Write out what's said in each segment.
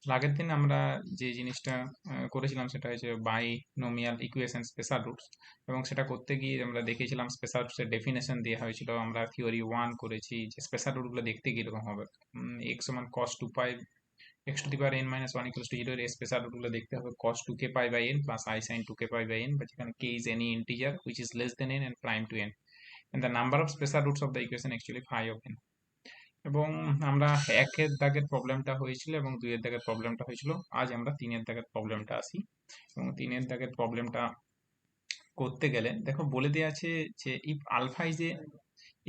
আগের দিন আমরা যে জিনিসটা করেছিলাম সেটা হচ্ছে বাইনোমিয়াল ইকুয়েশন স্পেশাল রুটস, এবং সেটা করতে গিয়ে আমরা দেখেছিলাম স্পেশাল রুটস এর ডেফিনেশন দেওয়া হয়েছিল। আমরা থিওরি 1 করেছি যে স্পেশাল রুটগুলো দেখতে কিরকম হবে। x সমান cos 2 pi x to the power n minus 1 equals to 0 এর স্পেশাল রুটগুলো দেখতে হবে cos 2k pi by n plus i sin 2k pi by n, বা যেখানে k is any integer which is less than n and prime to n, and the number of special roots of the equation actually phi of n। এবং আমরা একের দাগের প্রবলেমটা হয়েছিল এবং দুইয়ের দাগের প্রবলেমটা হয়েছিল। আজ আমরা তিনের দাগের প্রবলেমটা আসি, এবং তিনের দাগের প্রবলেমটা করতে গেলে দেখো বলে দেওয়া আছে যে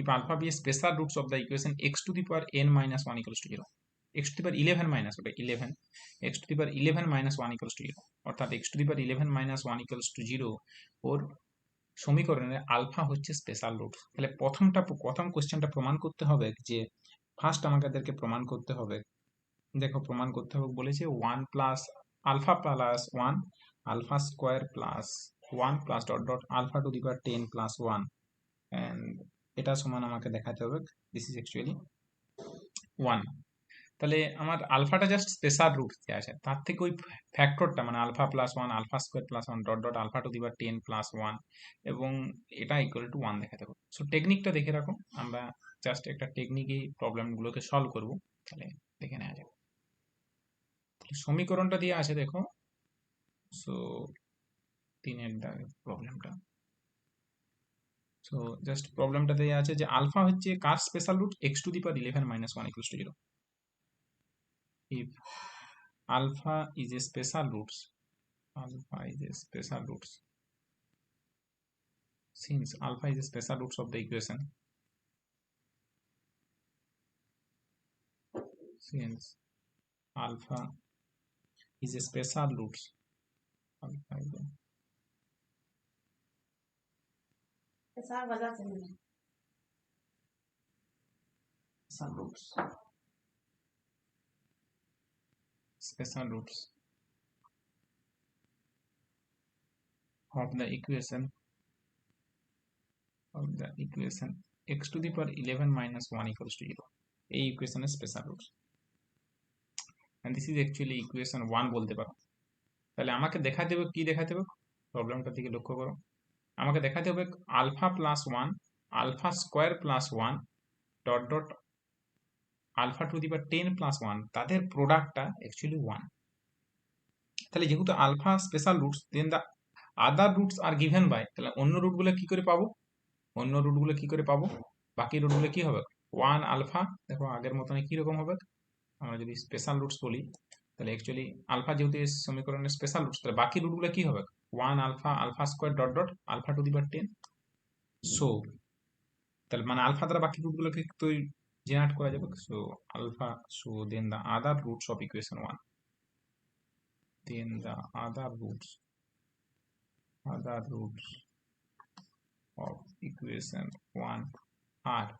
if alpha be a special roots of the equation x to the power n minus 1 equals to 0, x to the power 11 minus ওটা 11, x to the power 11 minus 1 equals to 0, অর্থাৎ x to the power 11 minus 1 equals to 0 ওর সমীকরণের alpha হচ্ছে special root. তাহলে প্রথম কোশ্চেনটা প্রমাণ করতে হবে যে ফার্স্ট আমাদেরকে প্রমাণ করতে হবে, দেখো প্রমাণ করতে হবে বলেছে 1 plus alpha plus 1 alpha square plus 1 plus dot dot alpha to the power 10 plus 1, and এটা সমান আমাকে দেখাতে হবে দিস ইজ অ্যাকচুয়ালি 1। তাহলে আমার আলফাটা জাস্ট স্পেশাল রুট দেওয়া আছে, তার থেকে ওই ফ্যাক্টরটা মানে alpha plus 1 alpha square plus 1 dot dot alpha to the power 10 plus 1, এবং এটা ইকুয়াল টু 1 দেখাতে হবে। সো টেকনিকটা দেখে রাখো, আমরা জাস্ট একটা টেকনিকেই প্রবলেমগুলোকে সলভ করব। তাহলে দেখে নেওয়া যাবে সমীকরণটা দিয়ে আছে দেখো। সো তিনের প্রবলেমটা, সো জাস্ট প্রবলেমটা দিয়ে আছে যে আলফা হচ্ছে কার special root x to the power 11 minus 1 equals to 0। if alpha is a special roots, alpha is a special roots, since alpha is a special roots of the equation, since alpha is a special roots, alpha is a special roots, special roots of the equation x to the power 11 minus 1 equals to 0, এই ইকুয়েশনের special roots, and this is actually equation 1 বলতে পারো। তাহলে আমাকে দেখাতে হবে কি, দেখাতে হবে প্রবলেমটা দিকে লক্ষ্য করো, আমাকে দেখাতে হবে alpha plus 1 alpha square plus 1 dot dot alpha to the power 10 plus 1 তাদের প্রোডাক্টটা অ্যাকচুয়ালি 1। তাহলে যেহেতু alpha special roots, then the other roots are given by, তাহলে অন্য রুটগুলো কি করে পাবো, অন্য রুটগুলো কি করে পাবো, বাকি রুটগুলো কি হবে 1 আলফা, দেখো আগের মতন কি রকম হবে। আমরা যদি স্পেশাল রুটস বলি তাহলে অ্যাকচুয়ালি আলফা যেহেতু এই সমীকরণের স্পেশাল রুটস, তাহলে বাকি রুটগুলো কি হবে 1 alpha alpha square dot dot alpha to the power 10। So তাহলে মানে আলফা দ্বারা বাকি রুটগুলোকে তৈরি জেনারেট করা যাবে। So alpha, so then the other roots of equation 1, then the other roots of equation 1 are,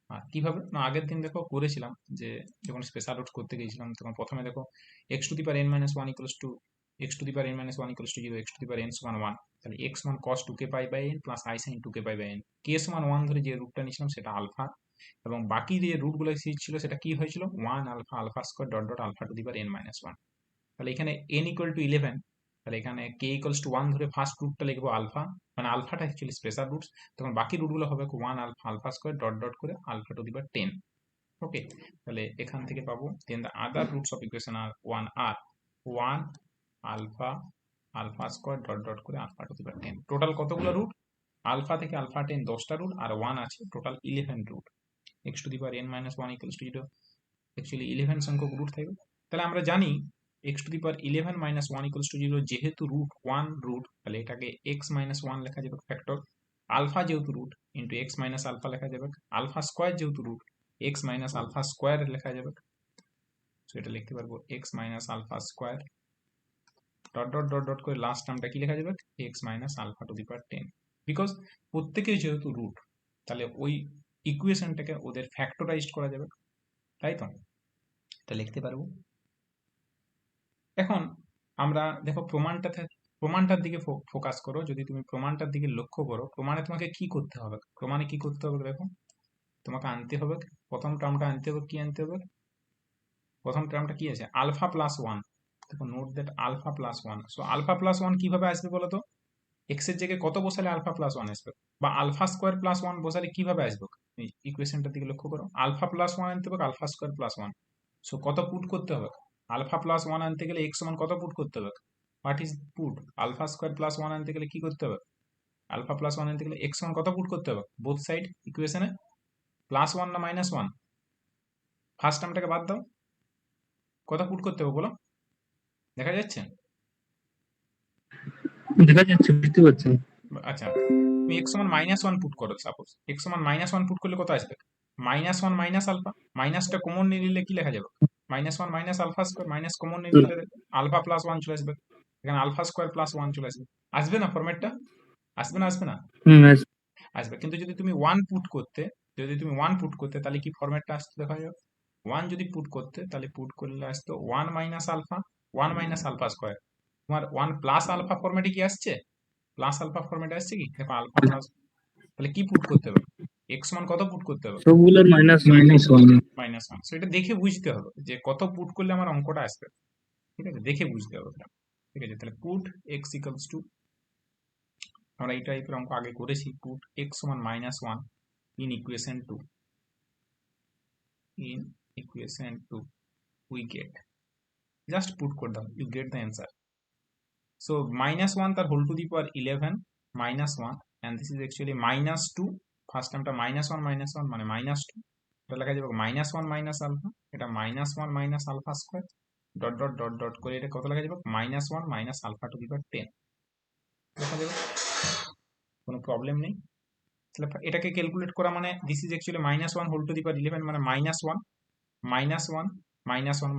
আর কিভাবে না আগের দিন দেখো করেছিলাম যে যখন স্পেশাল রুটস করতে গিয়েছিলাম তখন প্রথমে দেখো x to the power n minus 1 equals to x to the power n minus 1 equals to 0, x to the power n সমান 1, তাহলে x সমান cos 2k pi by n plus i sin 2k pi by n, k সমান 1 ধরে যে রুটটা নিয়েছিলাম সেটা alpha, এবং বাকি যে রুটগুলো ছিল সেটা কি হয়েছিল 1 alpha alpha square dot dot alpha to the power n minus 1। তাহলে এখানে n ইকুয়াল টু 11, তাহলে এখানে k ইকুয়ালস টু 1 ধরে ফার্স্ট রুটটা লিখবো আলফা, মানে আলফাটা অ্যাকচুয়ালি স্পেশাল রুটস, তখন বাকি রুটগুলো হবে 1 alpha alpha square dot dot করে alpha to the power 10। Okay, তাহলে এখান থেকে পাবো then the other roots of equation আর 1 আর 1 alpha alpha square dot dot করে alpha to the power 10। Total কতগুলো রুট, আলফা থেকে আলফা 10 10টা রুট, আর 1 আছে total 11 root. x to the power n minus 1 equals to 0 actually 11 সংখ্যক root থাকবে। তাহলে আমরা জানি x to the power 11 minus 1 equals to 0 যেহেতু রুট 1 রুট, তাহলে এটাকে x minus 1 লেখা যাবে ফ্যাক্টর, আলফা যেহেতু root into x minus alpha লেখা যাবে, আলফা স্কোয়ার যেহেতু root x minus alpha square লেখা যাবে। সো এটা লিখতে পারবো x minus alpha square dot dot dot dot করে লাস্ট টার্মটা কি লেখা যাবে x minus alpha to the power 10, because প্রত্যেকেই যেহেতু রুট তাহলে ওই ইকুয়েশনটাকে ওদের ফ্যাক্টরাইজড করা যাবে, তাই তো এটা লিখতে পারবো। এখন আমরা দেখো প্রমাণটার দিকে ফোকাস করো, যদি তুমি প্রমাণটার দিকে লক্ষ্য করো প্রমাণে তোমাকে কি করতে হবে, প্রমাণে কি করতে হবে দেখো, তোমাকে আনতে হবে প্রথম টার্মটা আনতে হবে, কি আনতে হবে প্রথম টার্মটা কি আছে, আলফা প্লাস ওয়ান। দেখো note that alpha plus one. So alpha plus one কিভাবে আসবে বলো তো, এক্স এর জায়গায় কত বসালে আলফা প্লাস ওয়ান আসবে, বা আলফা স্কোয়ার প্লাস ওয়ান বসালে কিভাবে আসবে, ইকুয়েশনটার দিকে লক্ষ্য করো, আলফা প্লাস ওয়ান আনতে হবে, alpha square plus one. So কত পুট করতে হবে, আলফা প্লাস ওয়ান আনতে গেলে এক্স সমান কত পুট করতে হবে, what is put, alpha square plus one আনতে গেলে কি করতে হবে, আলফা প্লাস ওয়ান আনতে গেলে এক্স সমান কত পুট করতে হবে, বোথ সাইড ইকুয়েশনে প্লাস ওয়ান না মাইনাস ওয়ান, ফার্স্ট টার্মটাকে বাদ দাও, কত পুট করতে হবে বলো, দেখা যাচ্ছে? দেখা যাচ্ছে, বুঝতে পারছেন। আচ্ছা, তুমি এক্স সমান মাইনাস ওয়ান পুট করো, সাপোজ এক্স সমান মাইনাস ওয়ান পুট করলে কত আসবে, মাইনাস ওয়ান মাইনাস আলফা, মাইনাসটা কমন নিয়ে নিলে কি লেখা যাবে, minus one minus alpha square, minus common নিয়ে নিলে আলফা প্লাস ওয়ান চলে আসবে, এখানে আলফা স্কোয়ার প্লাস ওয়ান চলে আসবে, আসবে না ফরম্যাটটা, আসবে না আসবে না, হুম, আসবে। কিন্তু যদি তুমি ওয়ান পুট করতে, যদি তুমি ওয়ান পুট করতে তাহলে কি ফরম্যাটটা আসতো দেখা যাবে, ওয়ান যদি পুট করতে তাহলে পুট করলে আসতো ওয়ান মাইনাস আলফা স্কোয়ার, তোমার ওয়ান প্লাস আলফা ফরম্যাটে কি আসছে, প্লাস আলফা ফরম্যাটে আসছে কি, দেখো আলফা প্লাস, তাহলে কি পুট করতে হবে, এক্স মান কত পুট করতে হবে, সবগুলোর minus minus one. Minus one. So এটা দেখে বুঝতে হবে যে কত পুট করলে আমার অঙ্কটা আসবে, ঠিক আছে, দেখে বুঝতে হবে এটা। ঠিক আছে, তাহলে পুট এক্স ইকালস টু, আমরা এই টাইপের অঙ্ক আগে করেছি, পুট এক্স সমান minus one in equation two, in equation 2 we get, just put করে দাও, you get the answer. So minus 1 তার whole to the power 11 minus 1 and this is actually minus 2, first টার্মটা minus 1 মানে minus 2, এটা লেখা যাবে minus 1 minus alpha, এটা minus 1 minus alpha square dot dot dot dot করে এটা কত লেখা যাবে minus 1 minus alpha to the power 10 লেখা যাবে, কোনো প্রবলেম নেই। তাহলে এটাকে ক্যালকুলেট করা মানে this is actually minus 1 whole to the power 11 মানে minus 1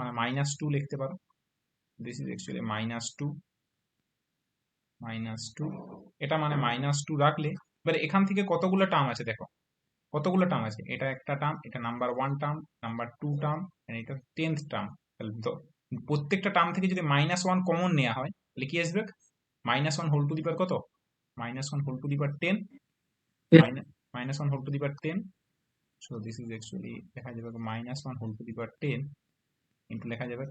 মানে মাইনাস টু লিখতে পারো, this is actually minus two, এটা মানে মাইনাস টু রাখলে, এবার এখান থেকে কতগুলো টার্ম আছে দেখো, কতগুলো টার্ম আছে, এটা একটা টার্ম, এটা number one term, number two term, এটা 10th টার্ম, তাহলে প্রত্যেকটা টার্ম থেকে যদি মাইনাস ওয়ান কমন নেওয়া হয় তাহলে কি আসবে, minus one whole to the power কত, minus one whole to the power 10, minus one whole to the power 10, so this is actually লেখা যাবে minus one whole to the power 10 into লেখা যাবে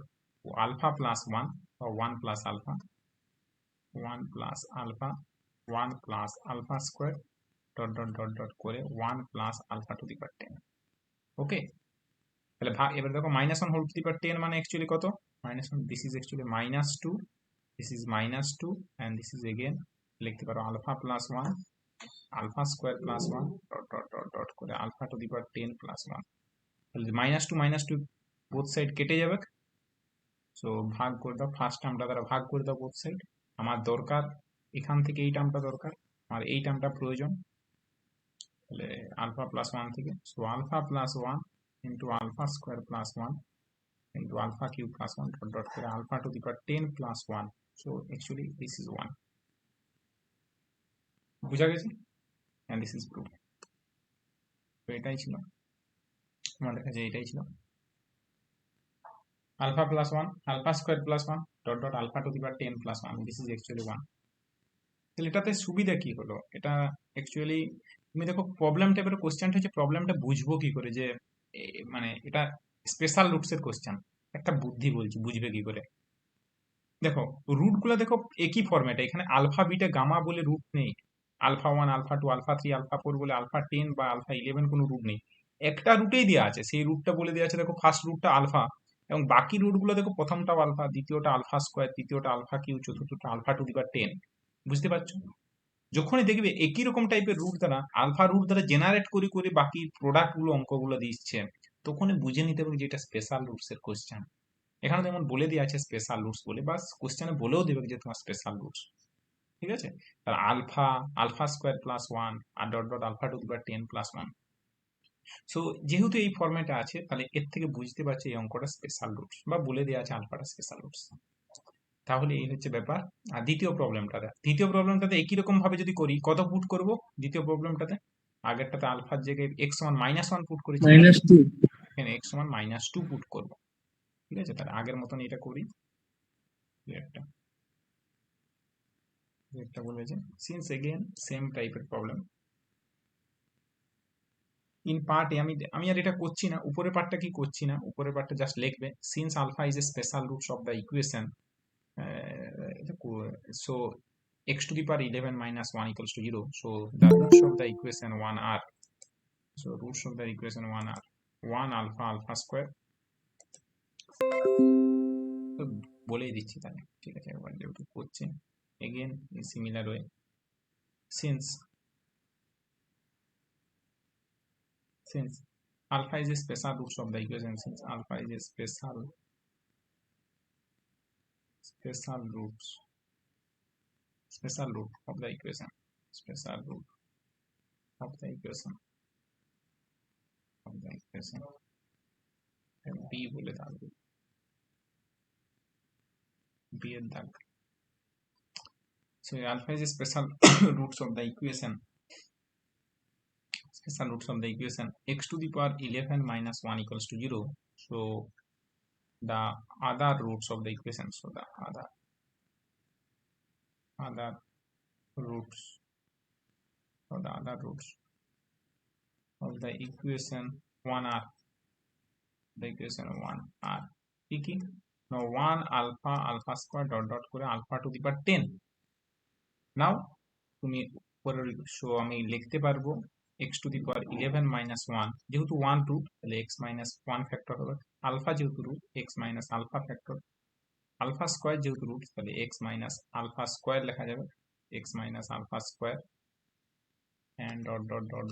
আলফা প্লাস ওয়ান বা one plus alpha, one plus alpha, one plus alpha square dot dot dot dot করে one plus alpha to the power 10। Okay, তাহলে ভাগ, এবার দেখো minus one whole to the power 10 মানে actually কত, minus one, this is actually minus two, this is minus two and this is again লিখতে পারো alpha plus one, alpha square plus one dot dot dot dot করে alpha to the power 10 plus one, তাহলে minus two both side কেটে যাবে, so ভাগ করে দাও, first টার্মটা দ্বারা ভাগ করে দাও বোথ সাইড, আমার দরকার এখান থেকে এই টার্মটা দরকার, আর এই টার্মটা প্রয়োজন, তাহলে আলফা প্লাস ওয়ান থেকে, so alpha plus one into alpha square plus one into alpha cube plus one dot dot করে alpha to the power 10 plus one, so actually this is one, বুঝা গেছে, অ্যান্ড দিস ইজ প্রুফ। তো এটাই ছিল আমাদের কাছে, এটাই ছিল alpha plus one, alpha square plus one dot dot alpha to the power 10 plus one, this is actually one. তাহলে এটাতে সুবিধা কি হলো, এটা অ্যাকচুয়ালি তুমি দেখো প্রবলেম টাইপের কোশ্চেনটা হচ্ছে, প্রবলেমটা বুঝবো কি করে যে মানে এটা স্পেশাল রুটস এর কোশ্চেন, একটা বুদ্ধি বলছি, বুঝবে কি করে, দেখো রুট গুলো দেখো একই ফরম্যাটে, এখানে আলফা বিটা গামা বলে রুট নেই, alpha one alpha two alpha three alpha four বলে আলফা 10 বা আলফা 11 কোনো রুট নেই, একটা রুটেই দেওয়া আছে, সেই রুটটা বলে দেওয়া আছে, দেখো ফার্স্ট রুটটা আলফা, এবং বাকি রুট গুলো দেখো প্রথমটাও আলফা, দ্বিতীয়টা আলফা স্কোয়ার, তৃতীয়টা আলফা কিউ, চতুর্থটা আলফা টু দি পাওয়ার 10, বুঝতে পারছো? যখনই দেখবে একই রকম টাইপের রুট দ্বারা, আলফা রুট দ্বারা জেনারেট করে করে বাকি প্রোডাক্ট গুলো অঙ্কগুলো দিচ্ছে, তখনই বুঝে নিতে হবে যে এটা স্পেশাল রুটস এর কোশ্চেন। এখানে যেমন বলে দেওয়া আছে স্পেশাল রুটস বলে, বাস কোশ্চেনে বলেও দেবে যে তোমার স্পেশাল রুটস, ঠিক আছে, তার alpha, alpha square plus one আর dot dot alpha to the power 10 plus one. So যেহেতু এই ফরম্যাটে আছে, তাহলে এর থেকে বুঝতে পারছি এই অঙ্কটা স্পেশাল রুটস, বা বলে দেওয়া আছে আলফাটা স্পেশাল রুটস। তাহলে এই হচ্ছে ব্যাপার। আর দ্বিতীয় প্রবলেমটাতে একই রকম ভাবে যদি করি, কত পুট করব দ্বিতীয় প্রবলেমটাতে, আগেরটাতে আলফার জায়গায় এক্স সমান মাইনাস ওয়ান পুট করেছি, মাইনাস টু। এখানে এক্স সমান মাইনাস টু পুট করবো, ঠিক আছে, তাহলে আগের মতন এটা করি, একটা একটা বলেছে সিন্স এগেন সেম টাইপের প্রবলেম, ইন পার্ট এ আমি আর এটা করছি না, উপরের পার্টটা কি করছি না, উপরের পার্টটা জাস্ট লিখবে since alpha is a special roots of the equation, so x to the power 11 minus 1 equals to 0, so the roots of the equation 1 are, so roots of the equation 1 are 1 alpha alpha square, তো বলেই দিচ্ছি তাহলে, ঠিক আছে, একবার যেহেতু করছে again in similar way, since alpha is a special roots of the equation, since alpha is a special root of the equation, special root of the equation b বলে থাকবে, b এর দাগ, so alpha is a special roots of the equation, x to the power 11 minus 1 equals to 0, so the other roots of the equation, so the other roots of the equation 1 are কি now 1 alpha square dot করে alpha to the power 10, now তুমি উপরের show আমি লিখতে পারবো x to the power 11 minus 1, যেহেতু 1 root তাহলে x minus 1 factor হবে, আলফা যেহেতু root x minus alpha factor, alpha square যেহেতু রুট তাহলে x minus আলফা স্কয়ার লেখা যাবে, x minus alpha square and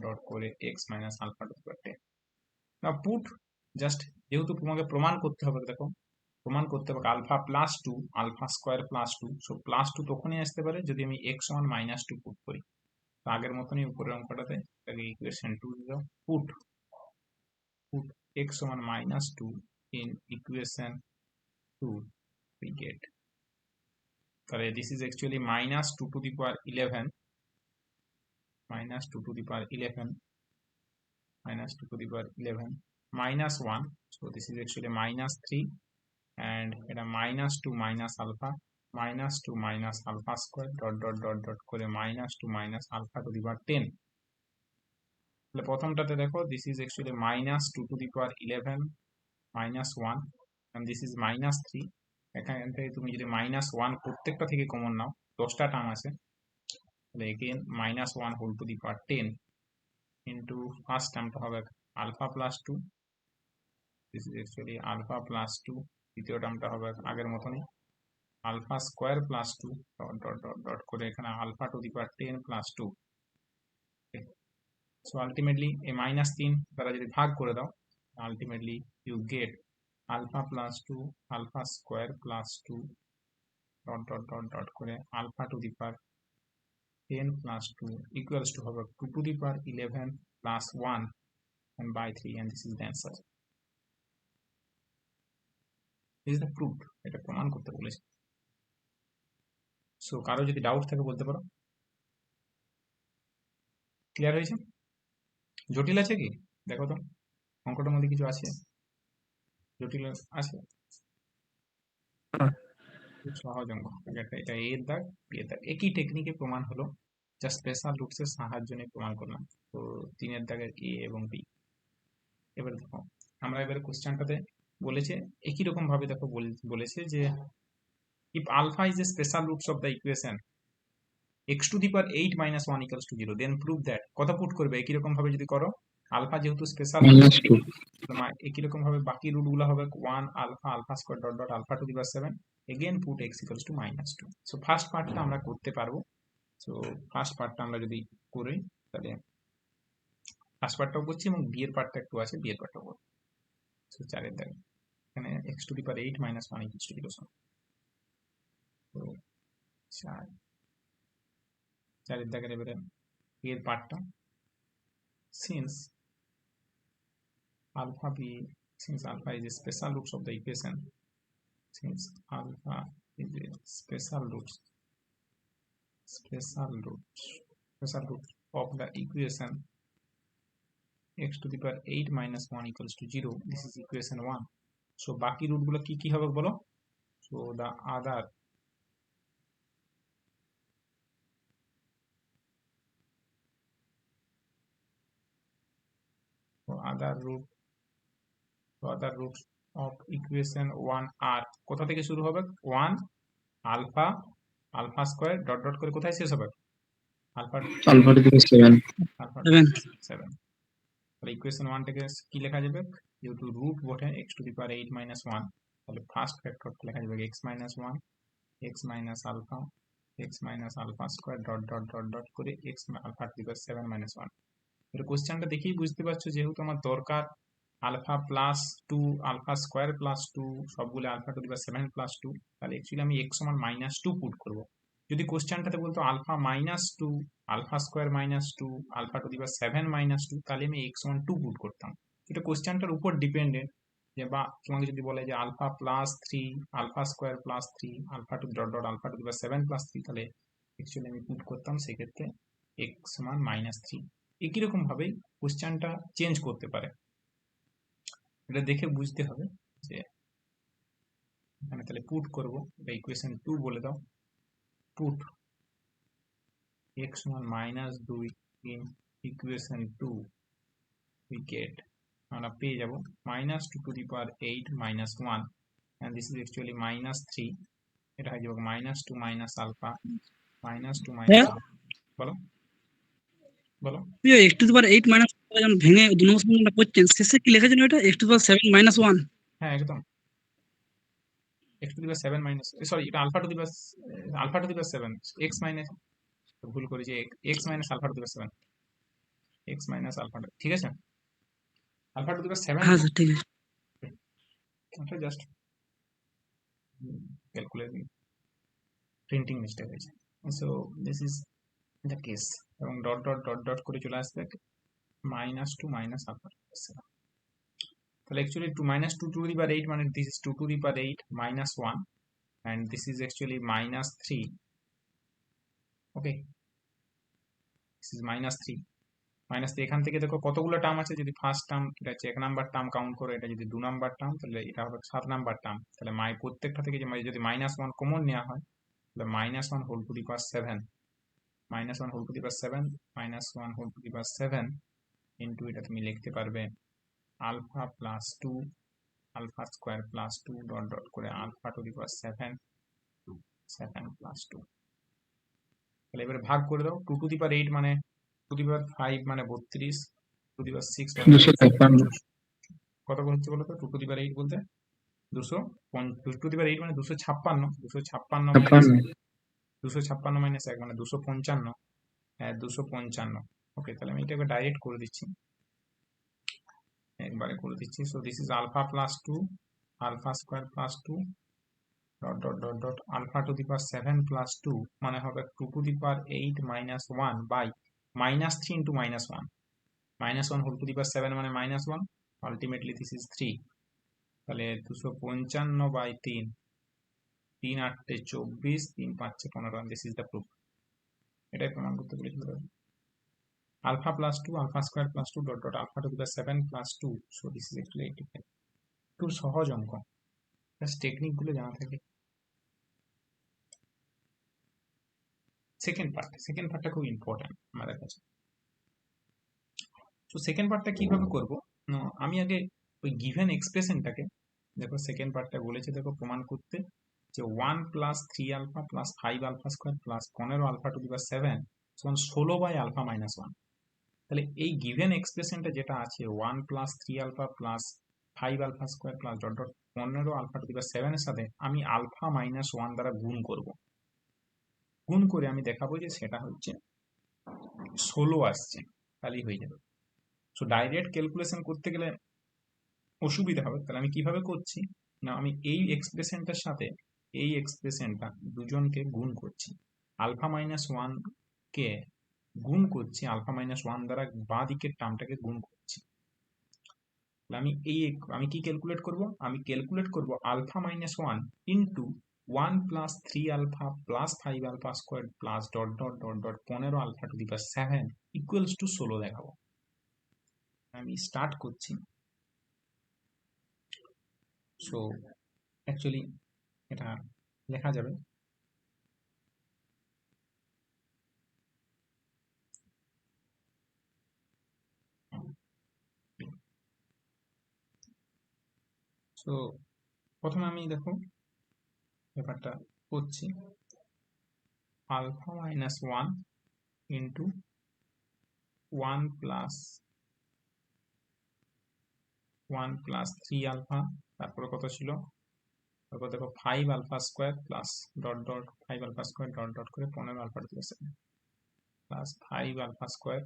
dot করে x minus alpha to the power 10, now put just যেহেতু তোমাকে প্রমাণ করতে হবে, দেখো প্রমাণ করতে হবে alpha plus 2 alpha square plus 2, so plus 2 তখনই আসতে পারে যদি আমি x সমান মাইনাস 2 পুট করি, তো আগের মতনই উপরের অঙ্কটাতে আগে ইকুয়েশন 2 দাও, পুট x সমান minus 2 in equation 2, we get, তাহলে this is actually minus 2 to the power 11 minus 2 to the power 11 minus 1, so this is actually minus 3, and এটা minus 2 minus alpha square dot করে minus 2 minus alpha to the power 10, তাহলে প্রথমটাতে দেখো this is actually minus 2 to the power 11 minus 1 and this is minus 3, এখান থেকে তুমি যদি minus 1 প্রত্যেকটা থেকে কমন নাও 10টা টার্ম আছে, তাহলে again minus 1 whole to the power 10 into first টার্মটা হবে alpha plus 2, this is actually alpha plus 2, দ্বিতীয় টার্মটা হবে আগের মতনই alpha square plus 2 dot করে এখানে alpha to the power 10 plus 2, so ultimately a minus 3 দ্বারা যদি ভাগ করে দাও ultimately you get alpha plus 2 alpha square plus 2 dot করে alpha to the power 10 plus 2 equals to হবে 2 to the power 11 plus 1 and by 3, and this is the answer. This is the proof, এটা প্রমাণ করতে বলেছে, so কারো যদি doubt থাকে বলতে পারো, ক্লিয়ার হয়েছে, জটিল আছে কি দেখো তো অঙ্কটার মধ্যে কিছু আছে জটিল আছে, সহজ অঙ্ক, এটা এর দাগ বি এর দাগ, একই টেকনিকে প্রমাণ হলো, জাস্ট স্পেশাল রুটস এর সাহায্য নিয়ে প্রমাণ করলাম, তো 3 দাগের এ এবং বি। এবারে দেখো আমরা এবারে কোশ্চেনটাতে বলেছে একই রকম ভাবে, দেখো বলেছে যে if alpha is a special roots of the equation x to the power 8 minus 1 equals to 0, then prove that, কত পুট করবে একই রকম ভাবে যদি করো, আলফা যেহেতু স্পেশাল minus 2 একই রকম ভাবে বাকি রুট গুলো হবে 1 alpha square dot alpha to the power 7, again put x equals to minus 2, so first পার্টটা আমরা করতে পারবো, সো ফার্স্ট পার্টটা আমরা যদি করি তাহলে ফার্স্ট পার্টটাও করছি এবং বি এর পার্টটা একটু আছে, বি এর পার্টটাও করব, সো 4 এর দাগে এখানে x to the power 8 minus 1 equals to 0, তো 4 এর দাগের এবারে এর পার্টটা, since alpha is a special roots of the equation, since alpha is a special root of the equation x to the power 8 minus 1 equals to 0, this is equation 1, so বাকি root গুলো কি কি হবে বলো, so the other other root of equation 1 আর কোথা থেকে শুরু হবে? 1 alpha alpha square dot dot করে কোথায় শেষ হবে? Alpha alpha to the power 7 alpha 7 7। তাহলে ইকুয়েশন 1 থেকে কি লেখা যাবে? যেহেতু রুট বটে x to the power 8 minus 1, তাহলে ফার্স্ট ফ্যাক্টরটা লেখা যাবে x minus 1 x minus alpha square dot dot dot dot করে x alpha to the power 7 minus 1। এটা কোশ্চেনটা দেখেই বুঝতে পারছো যেহেতু আমার দরকার alpha plus 2 alpha square plus 2 সবগুলো alpha to the power 7 plus 2, তাহলে অ্যাকচুয়ালি আমি x সমান মাইনাস 2 পুট করব। যদি কোশ্চেনটাতে বলতো alpha minus 2 alpha square minus 2 alpha to the power 7 minus 2, তাহলে আমি x সমান 2 পুট করতাম। এটা কোশ্চেনটার উপর ডিপেন্ডেন্ট যে, বা তোমাকে যদি বলে যে alpha plus 3 alpha square plus 3 alpha two dot dot alpha to the power 7 plus 3, তাহলে অ্যাকচুয়ালি আমি পুট করতাম সেক্ষেত্রে x সমান মাইনাস 3। একই রকম ভাবেই কোশ্চেনটা চেঞ্জ করতে পারে, এটা দেখে বুঝতে হবে যে এখানে তাহলে পুট করব, এটা ইকুয়েশন 2 বলে দাও। পুট x সমান minus 2 in equation 2, we get আমরা পেয়ে যাব minus 2 to the power 8 minus 1 and this is actually minus 3, এটা হয়ে যাবে minus 2 minus alpha minus 2 minus বলো বলো x to the power 8 minus যখন ভেঙে 2 নম্বর সমীকরণটা করছেন শেষে কি লেখা ছিল এটা x to the power 7 minus 1? হ্যাঁ একদম x to the power 7 minus, sorry এটা alpha to the power 7 x minus, ভুল করেছি, x minus alpha to the power 7 x minus alpha, ঠিক আছে? আলফা টু দি পাওয়ার 7 হ্যাঁ স্যার ঠিক আছে। এটা জাস্ট ক্যালকুলেটিং প্রিন্টিং মিস্টেক হয়েছে। So this is the case, এবং ডট ডট ডট ডট করে চলে আসবে মাইনাস 2 মাইনাস আলফা। তাহলে actually 2 minus 2 to the power 8 মানে this is 2 to the power 8 minus 1 and this is actually minus 3. Okay, this is minus 3 minus 3। এখান থেকে দেখো কতগুলো টার্ম আছে, যদি ফার্স্ট টার্ম এটা হচ্ছে 1 নাম্বার টার্ম কাউন্ট করে, এটা যদি 2 নাম্বার টার্ম তাহলে এটা হবে 7 নাম্বার টার্ম। তাহলে প্রত্যেকটা থেকে যদি মাইনাস 1 কমন নেওয়া হয় তাহলে minus 1 whole to the power 7 minus 1 whole to the power 7 minus 1 whole to the power 7 into এটা তুমি লিখতে পারবে alpha plus 2 alpha square plus 2 dot dot করে alpha to the power 7 plus 2। তাহলে এবারে ভাগ করে দাও, 2 টু দি পাওয়ার 8 মানে 2 টু দি পাওয়ার 5 মানে 32, 2 টু দি পাওয়ার 6 মানে 256 কত হচ্ছে বলো তো? 2 টু দি পাওয়ার 8 বলতে 200, 2 টু দি পাওয়ার 8 মানে 256, 256 মাইনাস 1 মানে 255, হ্যাঁ 255। ওকে, তাহলে আমি এটাকে ডাইরেক্ট করে দিচ্ছি, একবারে করে দিচ্ছি। So this is alpha plus 2 alpha square plus 2 dot dot dot dot alpha to the power 7 plus 2 মানে হবে 2 to the power 8 minus 1 by minus 3 into minus 1, minus 1 whole to the power 7 মানে minus 1, ultimately this is 3। তাহলে 255 by 3, 3 8 24, 3 5 15, this is the proof. এটাই প্রমাণ করতে বলেছিল alpha plus 2 alpha square plus 2 dot dot alpha to the power 7 plus 2। So this is actually 85। খুব সহজ অঙ্ক, just টেকনিকগুলো জানা থাকে। সেকেন্ড পার্টটা খুব ইম্পর্টেন্ট আমাদের কাছে। তো সেকেন্ড পার্টটা কিভাবে করব, আমি আগে ওই গিভেন এক্সপ্রেশনটাকে দেখো, সেকেন্ড পার্টটা বলেছে দেখো প্রমাণ করতে যে 1 plus 3 alpha plus 5 alpha square plus 15 alpha to the power 7 সমান 16 বাই আলফা মাইনাস 1। তাহলে এই গিভেন এক্সপ্রেশনটা যেটা আছে 1 plus 3 alpha plus 5 alpha square plus dot dot 15 alpha to the power 7 এর সাথে আমি আলফা মাইনাস 1 দ্বারা গুণ করব। গুণ করে আমি দেখাবো যে সেটা হচ্ছে 16 আসছে, তাহলেই হয়ে যাবে। সো ডাইরেক্ট ক্যালকুলেশন করতে গেলে অসুবিধা হবে, তাহলে আমি কিভাবে করছি না, আমি এই এক্সপ্রেশনটার সাথে এই এক্সপ্রেশনটা দুজনকে গুণ করছি, আলফা মাইনাস 1 কে গুণ করছি আলফা মাইনাস 1 দ্বারা বাঁ দিকের টার্মটাকে গুণ করছি। তাহলে আমি কি ক্যালকুলেট করব, আমি ক্যালকুলেট করব alpha minus 1 into 1 plus 3 alpha plus 5 alpha square plus dot dot dot dot 15 alpha to the power 7 equals to 16 দেখাবো। আমি স্টার্ট করছি। সো অ্যাকচুয়ালি এটা লেখা যাবে সো প্রথমে আমি দেখো ব্যাপারটা করছি, alpha minus 1 into 1 plus 3 alpha, তারপরে কত ছিল, তারপর দেখো 5 alpha square plus dot dot 5 alpha square dot dot করে 15 alpha to the power 7 plus 5 alpha square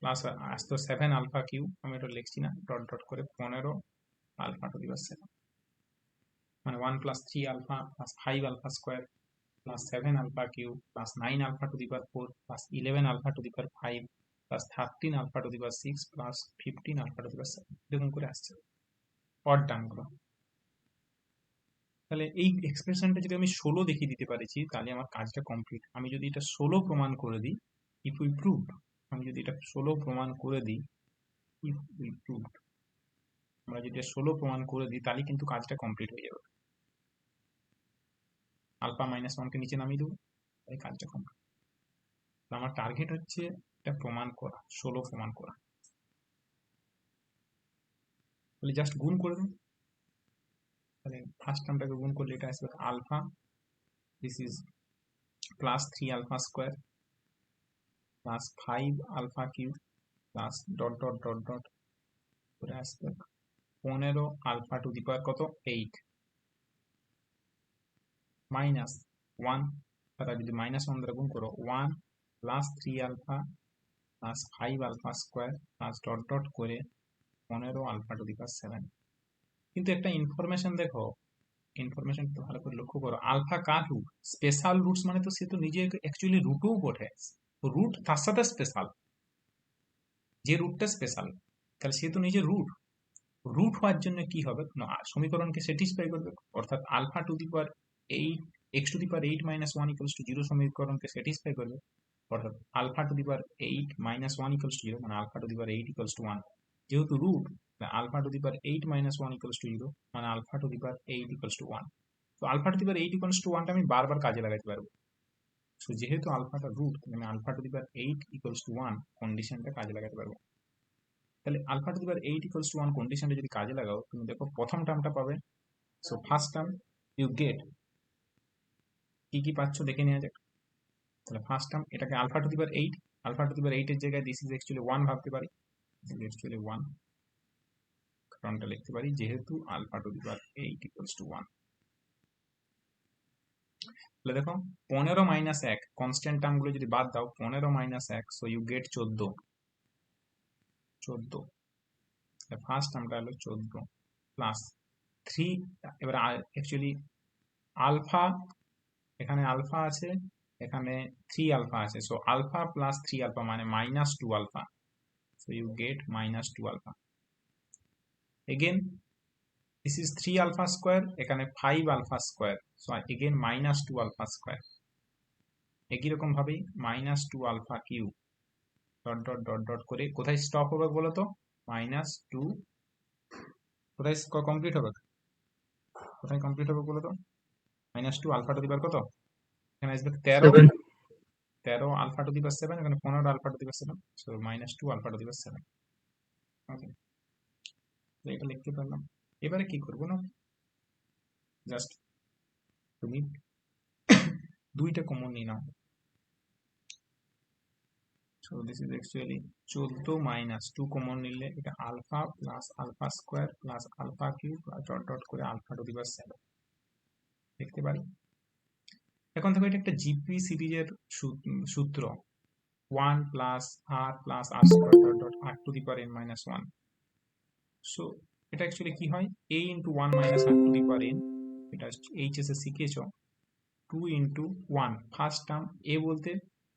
plus আসতো 7 আলফা কিউ, আমি এটা লিখছি না, ডট ডট করে 15 আলফা টু দি পাওয়ার 7, মানে 1 plus 3 alpha plus 5 alpha square plus 7 alpha cube plus 9 alpha to the power 4 plus 11 alpha to the power 5 plus 13 alpha to the power 6 plus 15 alpha to the power 7, এরকম করে আসছে odd টার্মগুলো। তাহলে এই এক্সপ্রেশনটা যদি আমি 16 দেখিয়ে দিতে পারছি তাহলে আমার কাজটা কমপ্লিট। আমি যদি এটা 16 প্রমাণ করে দিই, ইফ উই প্রুভড, আমি যদি এটা 16 প্রমাণ করে দিই, ইফ উই প্রুভড, আমরা যদি এটা 16 প্রমাণ করে দিই তাহলে কিন্তু কাজটা কমপ্লিট হয়ে যাবে। আলফা মাইনাস 1 কে নিচে নামিয়ে দেবো, তাই কাজটা কমপ্লিট। আমার টার্গেট হচ্ছে এটা প্রমাণ করা, 16 প্রমাণ করা। তাহলে জাস্ট গুণ করে দেবো, তাহলে ফার্স্ট টার্মটাকে গুণ করলে এটা আসবে alpha, this is plus 3 alpha square plus 5 alpha cube plus dot dot dot dot করে আসবে 15 আলফা টু দি পাওয়ার কত 8 মাইনাস 1, তারা যদি মাইনাস 1 দ্বারা গুণ করো 1 plus 3 alpha plus 5 alpha square plus dot dot করে 15 আলফা টু দি পাওয়ার 7। কিন্তু একটা ইনফরমেশন দেখো, ইনফরমেশন ভালো করে লক্ষ্য করো, আলফা কার রুট? স্পেশাল রুটস মানে তো সে তো নিজে অ্যাকচুয়ালি রুটও বটে, রুট তার সাথে স্পেশাল, যে রুটটা স্পেশাল তাহলে সে তো নিজে রুট। রুট হওয়ার জন্য কি হবে, সমীকরণকে স্যাটিসফাই করবে, অর্থাৎ alpha to the power 8 x to the power 8 minus 1 equals to 0 সমীকরণকে স্যাটিসফাই করবে, অর্থাৎ alpha to the power 8 minus 1 equals to 0, মানে alpha to the power 8 equals to 1, যেহেতু root alpha to the power 8 minus 1 equals to 0, মানে alpha to the power 8 equals to 1। তো alpha to the power 8 equals two 1টা আমি বারবার কাজে লাগাতে পারবো। সো যেহেতু আলফাটা রুট, আমি alpha to the power 8 equals to 1 কন্ডিশনটা কাজে লাগাতে পারবো। তাহলে alpha to the power 8 equals to 1 কন্ডিশনটা যদি কাজে লাগাও, তুমি দেখো প্রথম টার্মটা পাবে। So first term you get, কি কি পাচ্ছ দেখে নেওয়া যাক। তাহলে ফার্স্ট টার্ম এটাকে alpha to the power 8, alpha to the power 8 এর জায়গায় দিস ইজ অ্যাকচুয়ালি 1 ভাবতে পারি, অ্যাকচুয়ালি 1, কারণটা লিখতে পারি যেহেতু alpha to the power 8 equals to 1। তাহলে দেখো 15 মাইনাস 1, কনস্ট্যান্ট টার্মগুলো যদি বাদ দাও, 15 minus 1, so you get 14। First টার্মটা হলো 14 প্লাস 3, এবার অ্যাকচুয়ালি আলফা, এখানে আলফা আছে, এখানে 3 আলফা আছে, সো আলফা প্লাস 3 আলফা মানে minus 2 alpha, so you get minus 2 alpha. Again this is 3 alpha square, এখানে 5 alpha square, so again minus 2 alpha square. একই রকম ভাবে minus 2 alpha cube dot dot dot dot করে কোথায় stop হবে বলো তো, মাইনাস 2, কোথায় কমপ্লিট হবে, কোথায় কমপ্লিট হবে বলো তো, minus 2 alpha to the power কত, এখানে আসবে 13 আলফা টু দি পাওয়ার 7, এখানে 15 alpha to the power 7, so minus 2 alpha to the power 7। Okay, এটা লিখতে পারলাম। এবারে কি করবো না, জাস্ট তুমি দুইটা কমন নিয়ে নাও। So this is actually 14 minus 2 common নিলে এটা alpha plus alpha square plus alpha cube dot dot করে আলফা টু দি পাওয়ার 7 লিখতে পারি। এখন দেখো এটা একটা জিপি সিরিজের সূত্র, 1 plus r plus r square dot dot r to the power n minus 1। So এটা অ্যাকচুয়ালি কি হয়, a into 1 minus r to the power n, এটা এইচএস এ শিখেছ, 2 ইন্টু 1 ফার্স্ট টার্ম, a বলতে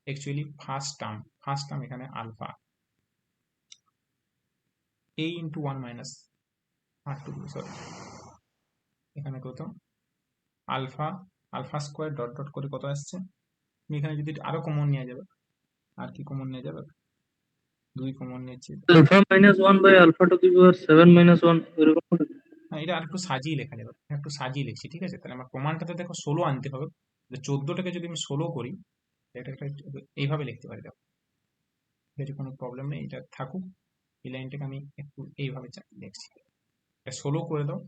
অ্যাকচুয়ালি ফার্স্ট টার্ম এখানে alpha, a into 1 minus r to the, sorry এখানে কত আলফা স্কোয়ার ডট ডট করে কত আসছে, তুমি এখানে যদি আরো কমন নিয়ে যাবে, আর কি কমন নিয়ে যাবে, 2 কমন নিয়েছি, alpha minus 1 by alpha to the power 7 minus 1 এরকম হবে। এটা আর একটু সাজিয়ে লেখা যাবে, একটু সাজিয়ে লিখছি, ঠিক আছে। তাহলে আমার প্রমাণটাতে দেখো 16 আনতে হবে, 14টাকে যদি আমি 16 করি, এটা এইভাবে লিখতে পারি, দেখো এর কোনো প্রবলেম নেই, এটা থাকুক, এই লাইনটাকে আমি একটু এইভাবে লিখছি, এটা 16 করে দাও,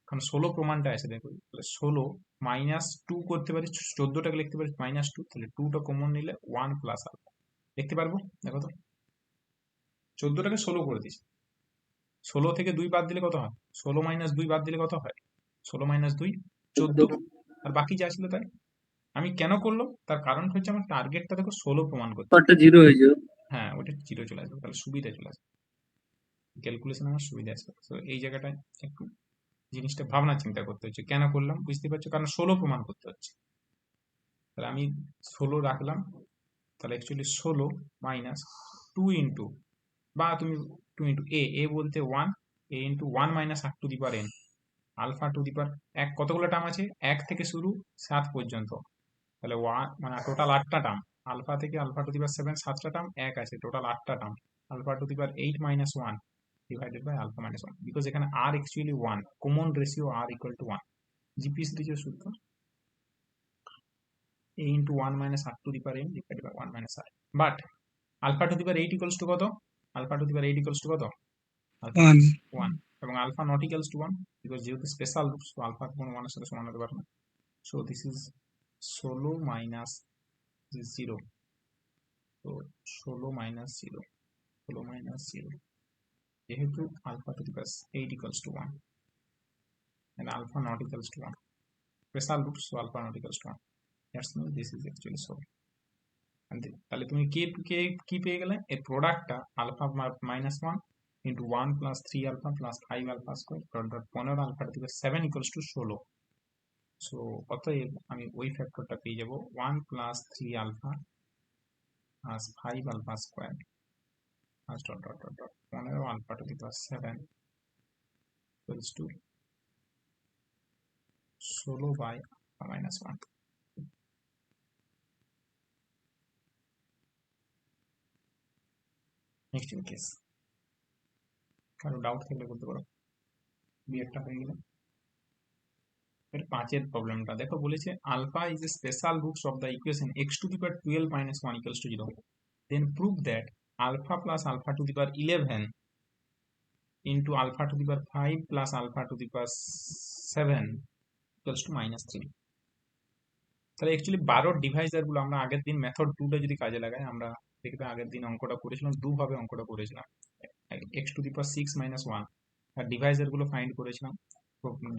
কারণ 16 প্রমাণটা আছে দেখো, তাহলে 16 -2 করতে পারি, 14টাকে লিখতে পারি -2, তাহলে 2টা কমন নিলে 1 প্লাস আলফা লিখতে পারবো। দেখো তো 14টাকে 16 করে দিয়েছি, 16 থেকে 2 বাদ দিলে কত হয়, 16 - 2 বাদ দিলে কত হয়, 16 - 2 14, আর বাকি যা ছিল তাই। আমি কেন করলাম, তার কারণ হচ্ছে আমার টার্গেটটা দেখো 16 প্রমাণ করতে। পার্টটা জিরো হয়ে যাবে। হ্যাঁ, ওটা 0 চলে আসবে, তাহলে সুবিধা চলে আসবে, ক্যালকুলেশন আমার সুবিধা আসবে। তো এই জায়গাটায় একটু জিনিসটা ভাবনা চিন্তা করতে হচ্ছে, কেন করলাম বুঝতে পারছো, কারণ 16 প্রমাণ করতে হচ্ছে। তাহলে আমি 16 রাখলাম, তাহলে অ্যাকচুয়ালি 16 মাইনাস 2 ইন্টু, বা তুমি 2 ইন্টু এ বলতে 1, A into 1 minus r to the power n, alpha to the power এক, কতগুলো টার্ম আছে, 1 থেকে শুরু 7 পর্যন্ত, তাহলে 1 মানে টোটাল 8টা টার্ম, আলফা থেকে আলফা টু দি পাওয়ার 7 7টা টার্ম, 1 আছে, টোটাল 8টা term, alpha to the power 8 minus 1 divided by alpha minus 1, because এখানে আর actually 1, common ratio r equal to 1, GP সিরিজের সূত্র a into 1 minus r to the power n divided by 1 minus r, but alpha to the power 8 equals to কত, alpha to the power 8 equals to কত, alpha 1 1, এবং alpha not equals to 1 because যেহেতু special root, so alpha কোনো 1 এর সাথে সমান হতে পারে না, so this is 16 minus 0, so 16 minus 0, 16 minus 0, যেহেতু alpha to the power 8 equals to 1 and alpha not equals to 1, special root, so alpha not equals to 1, that's mean this is actually so. তাহলে তুমি কি পেয়ে গেলে, এর প্রোডাক্টটা alpha minus 1 into 1 plus 3 alpha plus 5 alpha square dot dot 15 alpha দিকে 7 equals to 16, so অতএব আমি ওই ফ্যাক্টরটা পেয়ে যাবো 1 plus 3 alpha plus 5 alpha square plus dot dot dot dot 15 alpha to the power 7 equals to 16 by alpha minus 1। Next case, কারো doubt থাকলে বলতে পারো, বিয়েরটা হয়ে গেলে। এর 5-এর প্রবলেমটা দেখো, বলেছে alpha is a special roots of the equation x to the power 12 minus 1 equals to 0, then prove that alpha plus alpha to the power 11 into alpha to the power 5 plus alpha to the power 7 equals to -3। তাহলে actually 12 Deviser গুলো আমরা আগের দিন method 2টা যদি কাজে লাগাই, আমরা দেখবে আগের দিন অঙ্কটা করেছিলাম, দুভাবে অঙ্কটা করেছিলাম, x to the power 6 minus 1, আর ডিভাইজার গুলো ফাইন্ড করেছিলাম,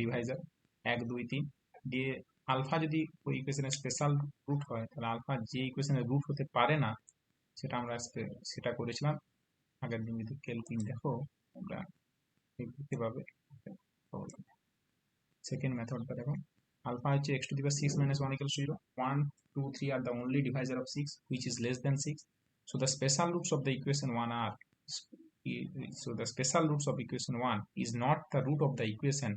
ডিভাইজার 1 2 3 দিয়ে, আলফা যদি ওই ইকুয়েশনের স্পেশাল রুট হয়, তাহলে আলফা যে ইকুয়েশনের রুট হতে পারে না, সেটা আমরা সেটা করেছিলাম আগের দিন। যদি ক্যালকুলেট দেখো আমরা দেখতে পাবে। সেকেন্ড মেথডটা দেখো, আলফা হচ্ছে x to the power 6 minus 1 equals to 0, 1 2 3 are the only divisor of 6 which is less than 6, so the special roots of the equation 1 are, so the special roots of equation 1 is not the root of the equation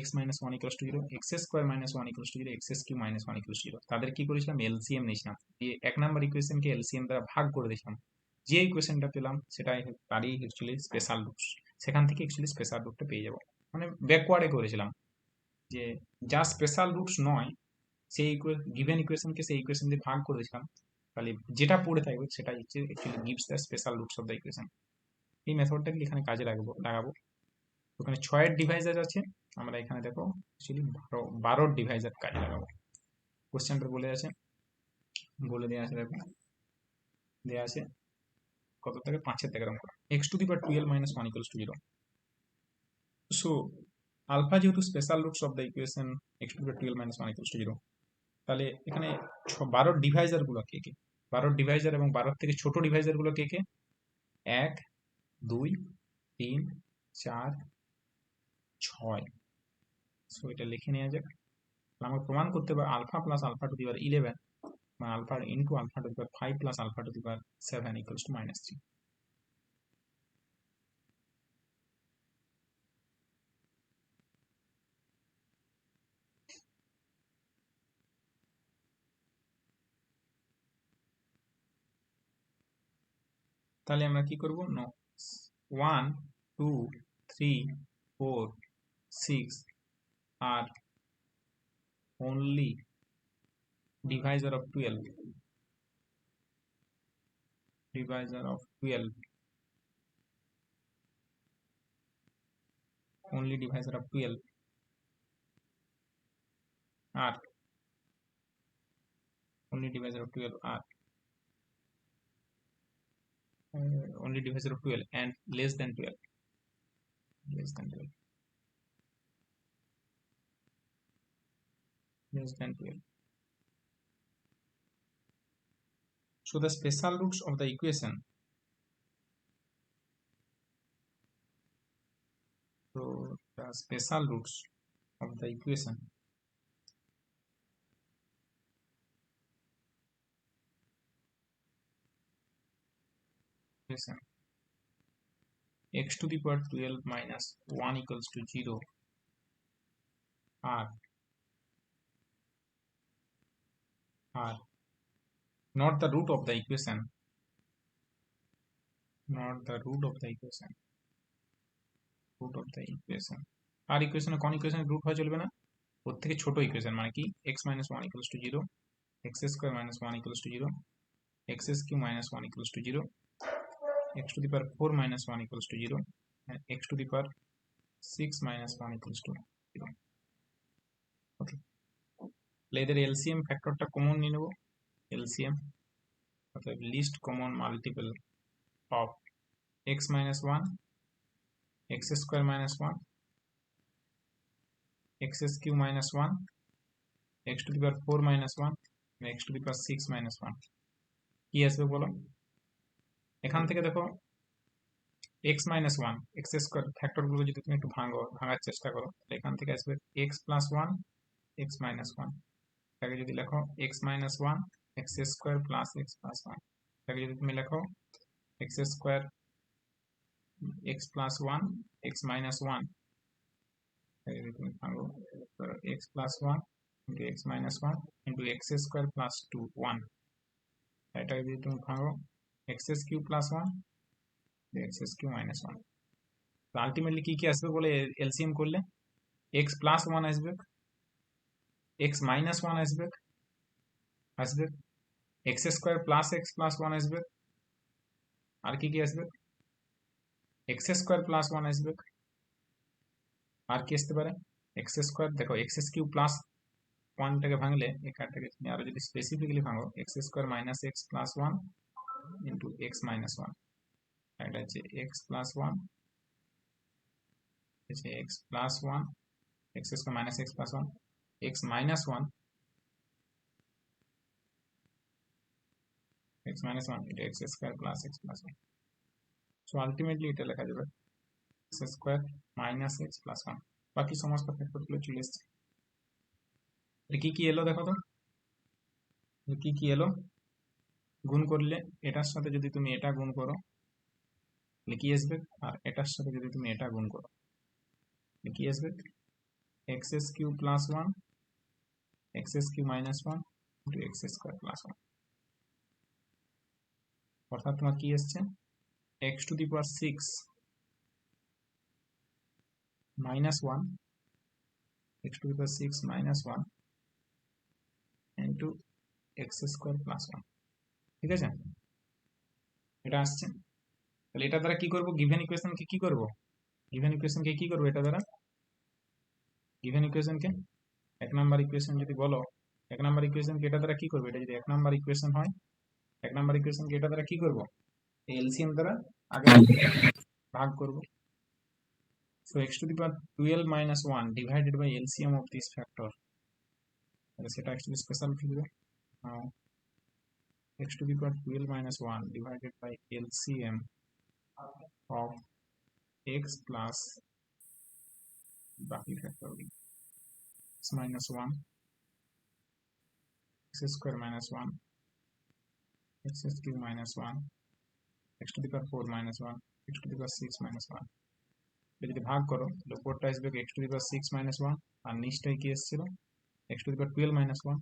x minus 1 equals to 0, x square minus 1 equals to 0, x cube minus 1 equals to 0। তাদের কি করেছিলাম, LCM নিয়েছিলাম, দিয়ে এক number ইকুয়েশনকে LCM দ্বারা ভাগ করে দিয়েছিলাম, যে ইকুয়েশনটা পেলাম সেটাই তারই অ্যাকচুয়ালি স্পেশাল রুটস, সেখান থেকে অ্যাকচুয়ালি স্পেশাল রুটটা পেয়ে যাবো, মানে ব্যাকওয়ার্ডে করেছিলাম, যে যা স্পেশাল রুটস নয় সেই গিভেন ইকুয়েশনকে সেই ইকুয়েশন দিয়ে ভাগ করে দিয়েছিলাম, তাহলে যেটা পড়ে থাকবে সেটাই হচ্ছে actually gives the special roots of the equation. এই মেথডটাকে এখানে কাজে লাগাবো। ওখানে 6-এর ডিভাইজার আছে, আমরা এখানে দেখো অ্যাকচুয়ালি 12-র ডিভাইজার কাজে লাগাবো। কোশ্চেনটা বলে দেওয়া আছে, দেখো দেওয়া আছে কত থেকে 5-এর থেকে অঙ্ক, x to the power 12 minus 1 equals to 0, so alpha যেহেতু special roots of the equation x to the power 12 minus 1 equals to 0, তাহলে এখানে 12-র ডিভাইজার গুলো কে কে, 12-র ডিভাইজার এবং 12-র থেকে ছোট ডিভাইজার গুলো কে কে, 1 2 3 4 6, সো এটা লিখে নেওয়া যাক। আমাকে প্রমাণ করতে হবে alpha plus alpha to the power 11 মানে alpha into alpha to the power 5 plus alpha to the power 7 equals to -3। তাহলে আমরা কি করব, 1 2 3 4 6 আর only divisor of 12, only divisor of 12 r, only divisor of 12 r, only divisor of 12 and less than 12, less than 12, less than 12. So the special roots of the equation, so the special roots of the equation x to the power 12 minus 1 equals to 0 are not the root of the equation, not the root of the equation, root of the equation. আর ইকুয়েশনে কোন ইকুয়েশনের root হওয়া চলবে না? ওর থেকে ছোট equation, মানে কি x minus 1 equals to 0, x square minus 1 equals to 0, x cube minus 1 equals to 0, x to the power 4 minus 1 equals to 0, and x to the power 6 minus 1 equals to 0. ওকে, তাহলে এদের LCM ফ্যাক্টরটা common নিয়ে নেব। LCM অর্থাৎ list common multiple of x minus 1, x square minus 1, x cube minus 1, x to the power 4 minus 1, and x to the power 6 minus 1 কি আসবে বলো? এখান থেকে দেখো x minus 1, x square factor গুলো যদি তুমি একটু ভাঙার চেষ্টা করো, তাহলে এখান থেকে আসবে x plus 1, x minus 1, তাকে যদি লেখো x minus 1, x square plus x plus 1, তাকে যদি তুমি লেখো x square x plus 1, x minus 1, তাকে যদি তুমি ভাঙো x plus 1 into x minus 1 into x square plus 2 1, এটা যদি তুমি ভাঙো x cube plus 1 x cube minus 1, তো আলটিমেটলি কি কি আসবে বলে এলসিএম করলে x plus 1 আসবে, x minus 1 আসবে, x square plus x plus 1 আসবে, আর কি কি আসবে x square plus 1 আসবে, আর কি আসতে পারে x square, দেখো x cube plus 1 টাকে ভাঙলে এখানটাকে তুমি আরো যদি স্পেসিফিক্যালি ভাঙো x square minus x plus 1 into x minus 1, এটা হচ্ছে x plus 1, হচ্ছে x plus 1, x square minus x plus 1, x minus 1, x minus 1 into x square plus x plus 1. So ultimately এটা লেখা যাবে x square minus x plus 1. বাকি সমস্ত ফ্যাক্টরগুলো চলে এসেছে। কি কি এলো দেখো তো, কি কি এলো? গুণ করলে এটার সাথে যদি তুমি এটা গুণ করো তাহলে কি আসবে, আর এটার সাথে যদি তুমি এটা গুণ করো তাহলে কি আসবে x cube plus 1, x cube minus 1 into x square plus 1, অর্থাৎ তোমার কি আসছে x to the power 6 minus 1, x to the power 6 minus 1 into x square plus 1, ঠিক আছে? এটা আসছে। তাহলে এটা দ্বারা কি করব, গিভেন ইকুয়েশনকে কি করব, গিভেন ইকুয়েশনকে কি করব, এটা দ্বারা গিভেন ইকুয়েশনকে এক নাম্বার ইকুয়েশন যদি বলো, এক নাম্বার ইকুয়েশনকে এটা দ্বারা কি করব, এটা যদি এক নাম্বার ইকুয়েশন হয়, এক নাম্বার ইকুয়েশনকে এটা দ্বারা কি করব, এলসিএম দ্বারা আগে ভাগ করব। So x to the power 12 minus 1 divided by LCM of this factor, সেটা actually special figure. Now x to the power 12 minus 1 divided by LCM of x plus বাকি factor x minus 1, x square minus 1, x cube minus 1, x to the power 4 minus 1, x to the power 6 minus 1, যদি ভাগ করো তাহলে উপরটা আসবে x to the power 6 minus 1, আর নিচটাই কি এসেছিল x to the power 12 minus 1,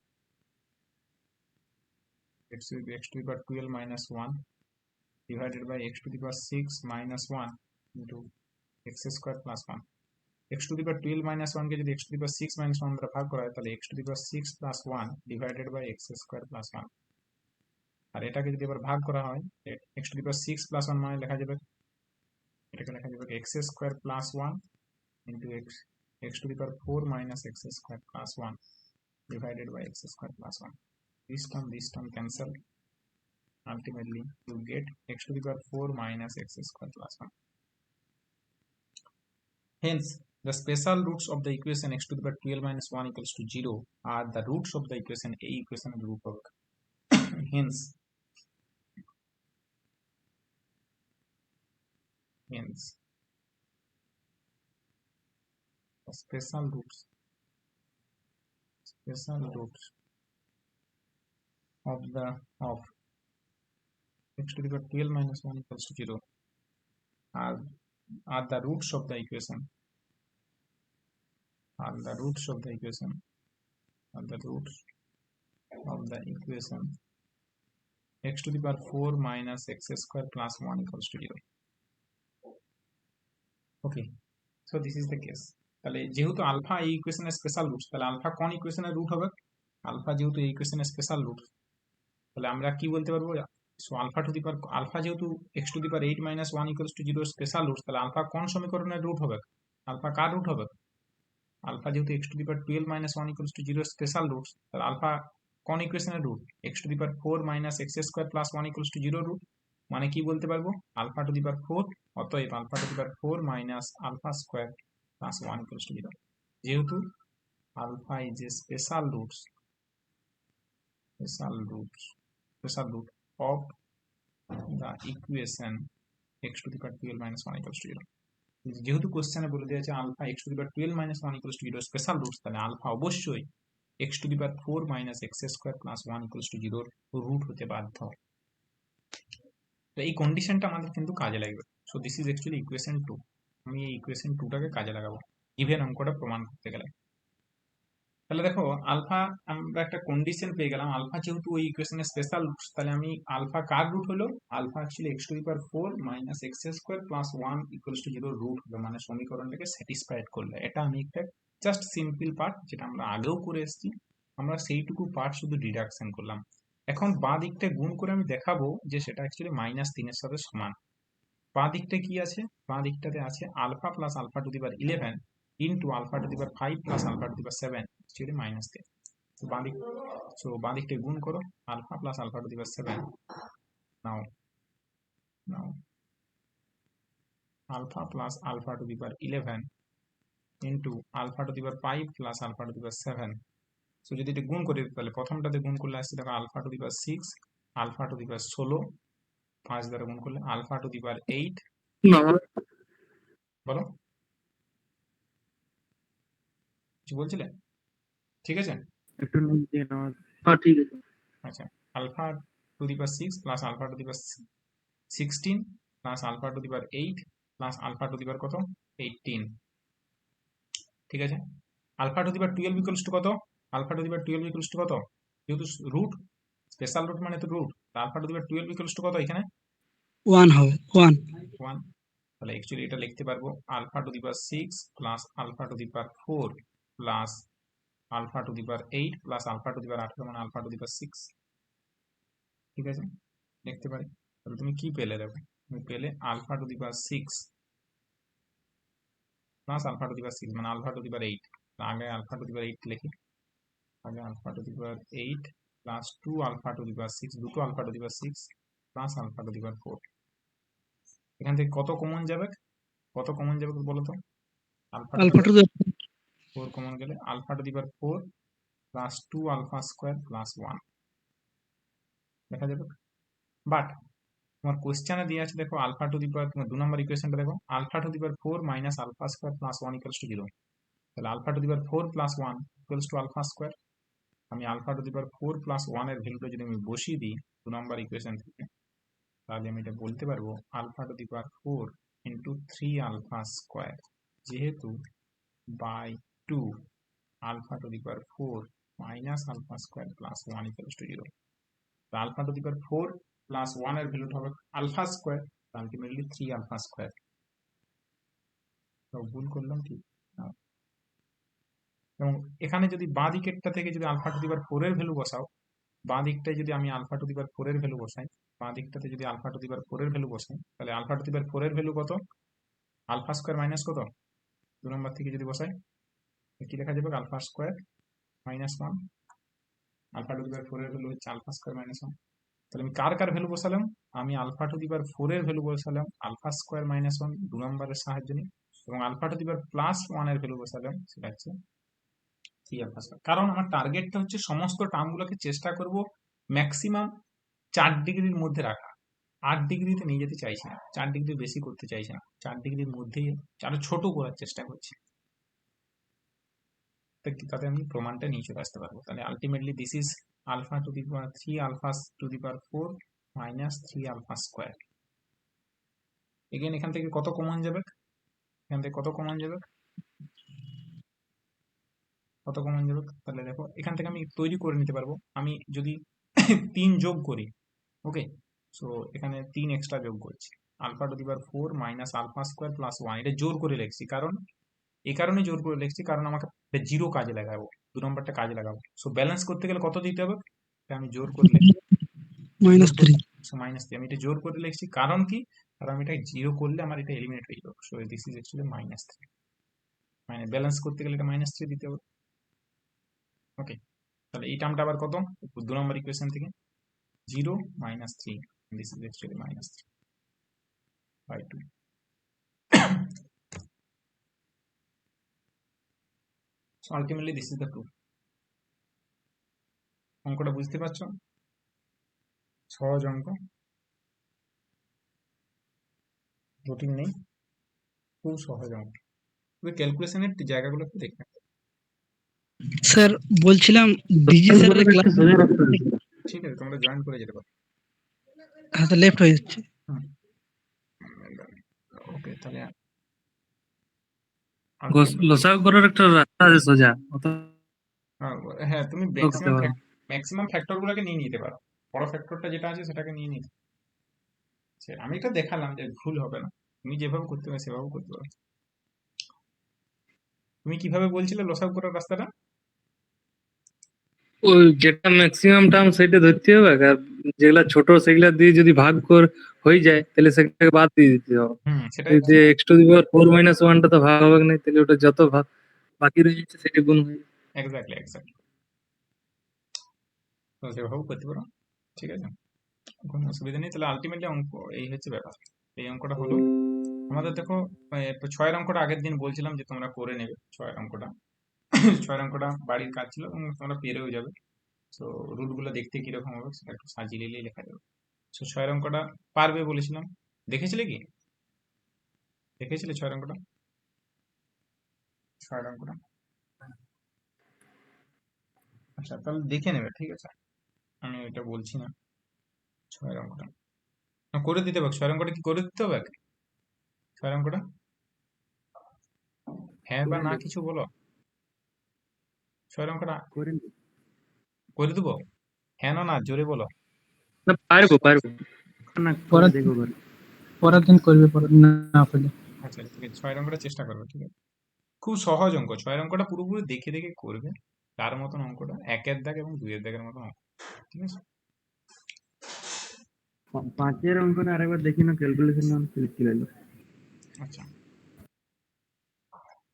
x to the power 12 minus 1 divided by x to the power 6 minus 1 into x square plus 1. x to the power 12 minus 1 কে যদি x to the power 6 minus 1 দ্বারা ভাগ করা হয় তাহলে x to the power 6 plus 1 divided by x square plus 1, আর এটাকে যদি আবার ভাগ করা হয় x to the power 6 plus 1 মানে লেখা যাবে, এটাকে লেখা যাবে x square plus 1 into x to the power 4 minus x square plus 1 divided by x square plus 1. This term cancel. Ultimately you get x to the power 4 minus x square plus 1. Hence the special roots of the equation x to the power 12 minus 1 equals to 0 are the roots of the equation a equation root of hence the special roots of x to the power 12 minus 1 equals to 0 are the roots of the equation x to the power 4 minus x square plus 1 equals to 0. Okay, so this is the case. তাহলে যেহেতু alpha এই ইকুয়েশনের special root, তাহলে alpha কোন ইকুয়েশনের root হবে? Alpha যেহেতু এই ইকুয়েশনের স্পেশাল রুট, তাহলে আমরা কি বলতে পারবো? So alpha to the power alpha যেহেতু x to the power 8 minus 1 equals to 0 special root, তাহলে আলফা কোন সমীকরণের রুট হবে? আলফা কার রুট হবে? আলফা যেহেতু x to the power 12 minus 1 equals to 0 special root, তাহলে আলফা কোন ইকুয়েশনের root? x to the power 4 minus x square plus 1 equals to 0 root. মানে কি বলতে পারবো? আলফা টু দি পাওয়ার 4, অতএব alpha to the power 4 minus alpha square plus 1 equals to 0. যেহেতু alpha is a special root of the equation x to the power 12 minus 1 equals to 0. যেহেতু কোশ্চেনে বলে দিয়েছে alpha x to the power 12 minus 1 equals to 0 special root, তাহলে alpha অবশ্যই x to the power 4 minus x square plus 1 equals to 0 root হতে বাধ্য। তো এই কন্ডিশনটা আমাদের কিন্তু কাজে লাগবে। So this is actually equation 2। আমি এই ইকুয়েশন 2টাকে কাজে লাগাবো ইভেন অঙ্কটা প্রমাণ করতে গেলে। তাহলে দেখো আলফা আমরা একটা কন্ডিশন পেয়ে গেলাম, আলফা যেহেতু ওই ইকুয়েশনের স্পেশাল রুট, তাহলে আমি আলফা কার রুট হলো? Alpha actually x to the power 4 minus x square plus 1 equals to 0 root হলো, মানে সমীকরণটাকে স্যাটিসফাইড করলে। এটা আমি একটা জাস্ট সিম্পল পার্ট, যেটা আমরা আগেও করে এসেছি, আমরা সেইটুকু পার্ট শুধু ডিডাকশন করলাম। এখন বাঁ দিকটা গুণ করে আমি দেখাবো যে সেটা অ্যাকচুয়ালি -3 এর সাথে সমান। বাঁ দিকটা কি আছে? বাঁ দিকটাতে আছে alpha plus alpha to the power 11 into alpha to the power 5 plus alpha to the power 7 actually -3। তো বাঁ দিকটা গুণ করো, alpha plus alpha to the power 7 নাও alpha plus alpha to the power 11 into alpha to the power 5 plus alpha to the power 7। So যদি এটা গুণ করি, তাহলে প্রথমটাতে গুণ করলে আসছে দেখো alpha to the power 6, alpha to the power 16, 5 দ্বারা গুণ করলে আলফা টু দি পাওয়ার 8। বলো কিছু বলছিলে? ঠিক আছে, একটু নোট দিয়ে নাও। হ্যাঁ ঠিক আছে। আচ্ছা, alpha to the power 6 plus alpha to the power 16 plus alpha to the power 8 plus alpha to the power কত? 18। ঠিক আছে, alpha to the power 12 equals to কত? Alpha to the power 12 equals to কত? যেহেতু root, special root মানে তো root, alpha to the power 12 equals to কত? এখানে 1 হবে, 1। তাহলে অ্যাকচুয়ালি এটা লিখতে পারবো alpha to the power 6 plus alpha to the power 4 plus alpha to the power 8 plus alpha to the power 18 মানে আলফা টু দি পাওয়ার 6। ঠিক আছে, লিখতে পারি। তাহলে তুমি কি পেলে? দেখো তুমি পেলে alpha to the power 6 plus alpha to the power 6 মানে আলফা টু দি পাওয়ার 8। আগে আলফা টু দি পাওয়ার 8 লিখি, আগে alpha to the power 8 plus 2 alpha to the power 6, দুটো alpha to the power 6 plus alpha to the power 4। এখান থেকে কত common যাবে? বলো তো? আলফা টু দি 4 কমন গেলে alpha to the power 4 plus 2 alpha square plus 1 দেখা যাবে। বাট তোমার কোশ্চেনে দিয়ে আছে দেখো আলফা টু দি পাওয়ার, তোমার 2 নম্বর ইকুয়েশনটা দেখো, alpha to the power 4 minus alpha square plus 1 equals to 0। তাহলে alpha to the power 4 plus 1 equals to alpha square. আমি alpha to the power 4 plus 1 এর ভ্যালুটা যদি আমি বসিয়ে দিই 2 নম্বর ইকুয়েশন থেকে, তাহলে আমি এটা বলতে পারবো alpha to the power 4 into 3 alpha square, যেহেতু by 2 alpha to the power 4 minus alpha square plus 1 equals to 0। তো alpha to the power 4 plus 1 এর ভ্যালুটা হবে alpha square, ultimately 3 alpha square. তো ভুল করলাম কি? এবং এখানে যদি বাঁ দিকেরটা থেকে যদি আলফা টু দি পাওয়ার 4 এর ভ্যালু বসাও, বাঁ দিকটায় যদি আমি আলফা টু দি পাওয়ার 4 এর ভ্যালু বসাই, বাঁ দিকটাতে যদি আলফা টু দি পাওয়ার 4 এর ভ্যালু বসাই, তাহলে আলফা টু দি পাওয়ার 4 এর ভ্যালু কত? আলফা স্কোয়ার মাইনাস কত? 2 নম্বর থেকে যদি বসাই কি লেখা যাবে? Alpha square minus 1 alpha to the power 4 এর ভ্যালু হচ্ছে আলফা স্কয়ার মাইনাস 1। তাহলে আমি কার কার ভ্যালু বসালাম? আমি আলফা টু দি পাওয়ার 4 এর ভ্যালু বসালাম আলফা স্কয়ার মাইনাস 1 2 নম্বরের সাহায্যে নিয়ে, এবং alpha to the power plus 1 এর ভ্যালু বসালাম, সেটা হচ্ছে 3 আলফা স্কয়ার। কারণ আমার টার্গেটটা হচ্ছে সমস্ত টার্মগুলোকে চেষ্টা করব ম্যাক্সিমাম 4 ডিগ্রির মধ্যে রাখা। 8 ডিগ্রিতে নিয়ে যেতে চাইছি না, 4 ডিগ্রি বেশি করতে চাইছি না, 4 ডিগ্রির মধ্যেই আরো ছোট করার চেষ্টা করছি, তাতে আমি প্রমাণটা নিয়ে চলে আসতে পারবো। তাহলে ultimately this is alpha to the power 3 alpha to the power 4 minus 3 alpha square. Again এখান থেকে কত কমন যাবে? এখান থেকে কত কমন যাবে? কত কমন যাবে? তাহলে দেখো এখান থেকে আমি তৈরি করে নিতে পারবো। আমি যদি 3 যোগ করি, ওকে, সো এখানে 3 এক্সট্রা যোগ করছি, alpha to the power 4 minus alpha square plus 1। এটা জোর করে লিখছি, কারণ এই কারণে জোর করে লিখছি কারণ আমাকে জিরো কাজে লাগাবো, 2 নম্বরটা কাজে লাগাবো। সো ব্যালেন্স করতে গেলে কত দিতে হবে? এটা আমি জোর করে লিখছি, -3। -3। আমি এটা জোর করে লিখছি কারণ কি? কারণ আমি এটা জিরো করলে আমার এটা এলিমিনেট হয়ে যাবে। সো দিস ইজ অ্যাকচুয়ালি -3, মানে ব্যালেন্স করতে গেলে এটা -3 দিতে হবে। ওকে, তাহলে এই টার্মটা আবার কত? 2 নম্বর ইকুয়েশন থেকে 0 -3, this is actually -3/2। So ultimately this is the proof. অঙ্কটা বুঝতে পারছো? সহজ অঙ্ক, জটিল নেই, খুব সহজ অঙ্ক। তবে ক্যালকুলেশনের জায়গাগুলো একটু দেখতে হবে। স্যার বলছিলাম ডিজি স্যারের ক্লাস ঠিক আছে, তোমরা জয়েন করে যেতে পারো। হাতে লেফট হয়ে যাচ্ছে। ওকে, তাহলে লসাগু করার একটা রাস্তা আছে সোজা, হ্যাঁ, তুমি করতে পারো। ম্যাক্সিমাম ফ্যাক্টর গুলোকে নিয়ে নিতে পারো। বড় ফ্যাক্টরটা যেটা আছে সেটাকে নিয়ে নিতে। আমি এটা দেখালাম যে ভুল হবে না, তুমি যেভাবে করতে পারো সেভাবে করতে পারো। তুমি কিভাবে বলছিলে লসাগু করার রাস্তাটা? ওই যেটা ম্যাক্সিমাম টার্ম সেটা ধরতে হবে, আর যেগুলা ছোট সেগুলা দিয়ে যদি ভাগ হয়ে যায় তাহলে সেটাকে বাদ দিয়ে দিতে হবে। সেটাই যে x to the power 4 minus 1টা তো ভাগ হবে না, তাহলে ওটা যত ভাগ বাকি রয়ে যাচ্ছে সেটা গুণ হয়ে যাবে। এক্স্যাক্টলি তো সেভাবেও করতে পারো, ঠিক আছে, কোনো অসুবিধা নেই। তাহলে আলটিমেটলি অঙ্ক এই হচ্ছে ব্যাপার। এই অঙ্কটা হলো আমাদের। দেখো 6 অঙ্কটা আগের দিন বলছিলাম যে তোমরা করে নেবে 6 অঙ্কটা। 6 অঙ্কটা বাড়ির কাজ ছিল এবং তোমরা পেরেও যাবে। তো রুটগুলো দেখতে কিরকম হবে সেটা একটু সাজিয়ে নিলেই লেখা যাবে। সো 6 অঙ্কটা পারবে বলেছিলাম, দেখেছিলে কি? দেখেছিলে 6 অঙ্কটা? 6 অঙ্কটা আচ্ছা, তাহলে দেখে নেবে, ঠিক আছে, আমি এটা বলছি না। 6 অঙ্কটা করে দিতে হবে। 6 অঙ্কটা কি করে দিতে হবে? 6 অঙ্কটা হ্যাঁ বা না কিছু বলো। 6 অঙ্কটা করে দেবো? হ্যাঁ না জোরে বলো। না, পারবো পারবো না, করে দেখো করে। পরের দিন করবে, পরের দিন না পেলে। আচ্ছা ঠিক আছে, 6 অঙ্কটা চেষ্টা করবে, ঠিক আছে। খুব সহজ অঙ্ক, 6 অঙ্কটা পুরোপুরি দেখে দেখে করবে, তার মতন অঙ্কটা 1-এর দাগ এবং 2-এর দাগের মতন অঙ্ক, ঠিক আছে। 5 অঙ্কটা আরেকবার দেখি না, ক্যালকুলেশন নাম কি হলো। আচ্ছা,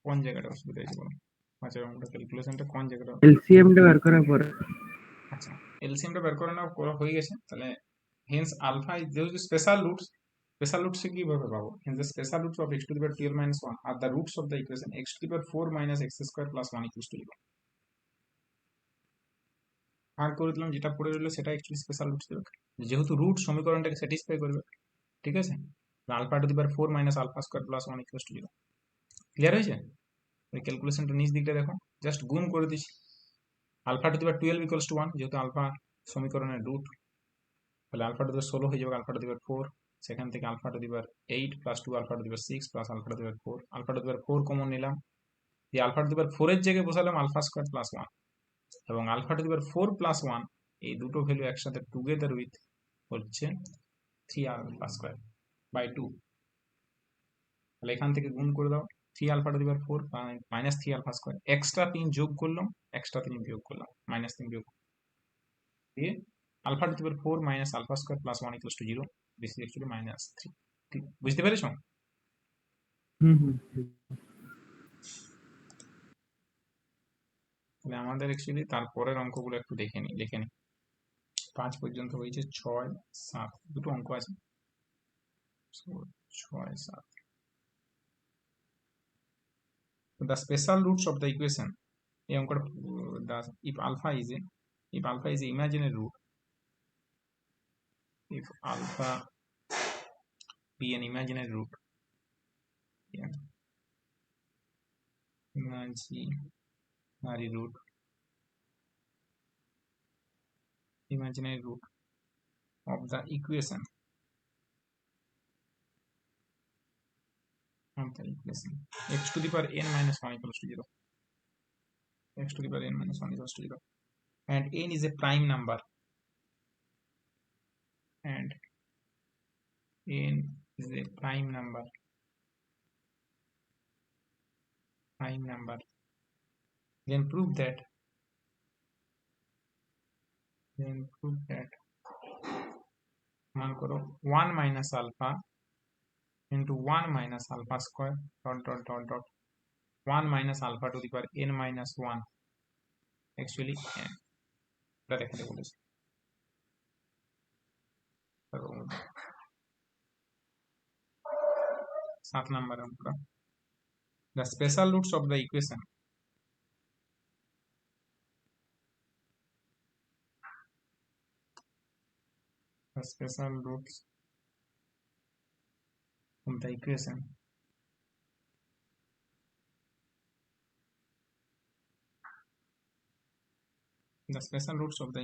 কোন জায়গাটা অসুবিধা হয়েছে বলো? 5 অঙ্কটা ক্যালকুলেশনটা কোন জায়গাটা? এলসিএমটা বের করার পরে। আচ্ছা, এলসিএমটা বের করে নাও, করা হয়ে গেছে। তাহলে হেন্স আলফা ইজ যেহেতু স্পেশাল রুটস কিভাবে পাবো? Hence the special roots of x to the power 12 minus 1 are the roots of the equation x to the power 4 minus x square plus 1 equals to 0। ভাগ করে দিলাম, যেটা পড়ে রইলো সেটা অ্যাকচুয়ালি স্পেশাল রুটস দেবে, যেহেতু রুট সমীকরণটাকে স্যাটিসফাই করবে, ঠিক আছে। Alpha to the power 4 minus alpha square plus 1 equals to 0। Clear হয়েছে? এই ক্যালকুলেশনটা নিচ দিকটা দেখো, জাস্ট গুণ করে দিচ্ছি। Alpha to the power 12 equals to 1, যেহেতু আলফা সমীকরণের রুট, তাহলে আলফা টু দি পাওয়ার 16 হয়ে যাবে আলফা টু দি পাওয়ার 4। সেখান থেকে alpha to the power 8 plus 2 alpha to the power 6 plus alpha to the power 4। Alpha to the power 4 common নিলাম, দিয়ে alpha to the power 4 এর জায়গায় বসালাম alpha square plus 1, এবং alpha to the power 4 plus 1 এই দুটো value একসাথে together with হচ্ছে 3 আলফা স্কয়ার বাই 2। তাহলে এখান থেকে গুণ করে দাও, 3 alpha to the power 4 minus 3 alpha square, extra 3 যোগ করলাম, এক্সট্রা 3 বিয়োগ করলাম, মাইনাস 3 বিয়োগ দিয়ে alpha to the power 4 minus alpha square plus 1 equals to 0। This is actually -3। ঠিক বুঝতে পেরেছো? তাহলে আমাদের অ্যাকচুয়ালি তারপরের অঙ্কগুলো একটু দেখে নিই, লিখে নিই। 5 পর্যন্ত হয়েছে, 6, 7 দুটো অঙ্ক আছে। 6, 7। The special roots of the equation, এই অঙ্কটা if alpha is a imaginary root, if alpha be an imaginary root, yeah, imaginary root of the equation x to the power n minus 1 equals to 0, x to the power n minus 1 equals to 0, and n is a prime number, and n is a prime number, then prove that मान करो 1 minus alpha into 1 minus alpha square dot 1 minus alpha to the power n minus 1 actually n এটা দেখাতে বলেছে। 7 number অঙ্কটা, the special roots of the equation, the special roots of the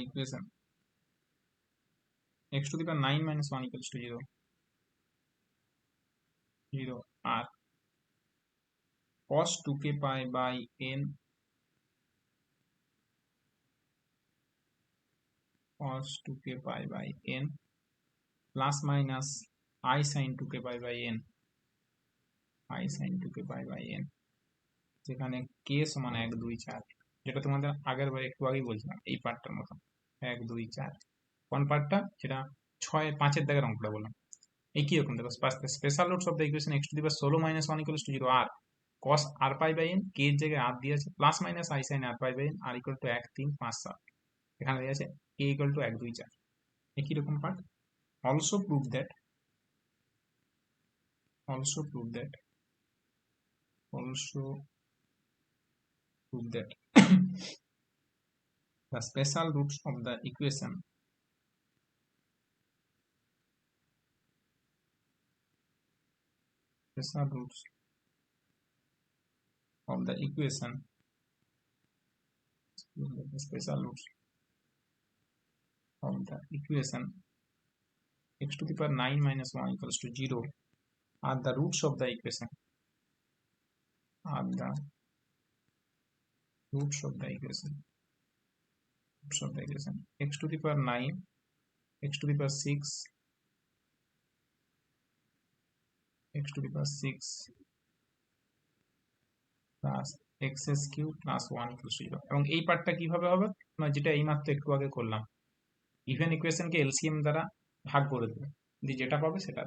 equation x to the power 9 minus 1 equals to 0, 0 r cos 2k pi by n cos 2k pi by n plus minus I sin 2k pi by n, I sin 2k pi by n, যেখানে k সমান 1 2 4, যেটা তোমাদের আগের বার একটু আগেই বলছিলাম এই পার্টটার মতো 1 2 4। কোন পার্টটা? যেটা 6 5 এর দাগের অঙ্কটা বললাম। এই কি রকম দেখো, special roots of the equation x to the power 16 minus 1 equals to 0 r cos r pi by n, k এর জায়গায় r দিয়েছে, plus minus I sin r pi by n, r equal to 1 3 5 7, এখানে দিয়েছে k equal to 1 2 4। একই রকম part. also prove that the special roots of the equation x to the power 9 minus 1 equals to 0 are the roots of the equation, x to the power 9, x to the power 6, x to the power 6 plus xs cube plus 1 equals to 0। এবং এই পার্টটা কিভাবে হবে না, যেটা এইমাত্র একটু আগে করলাম, ইভেন ইকুয়েশনকে এলসিএম দ্বারা ভাগ করে দেবে, দিয়ে যেটা পাবে সেটা।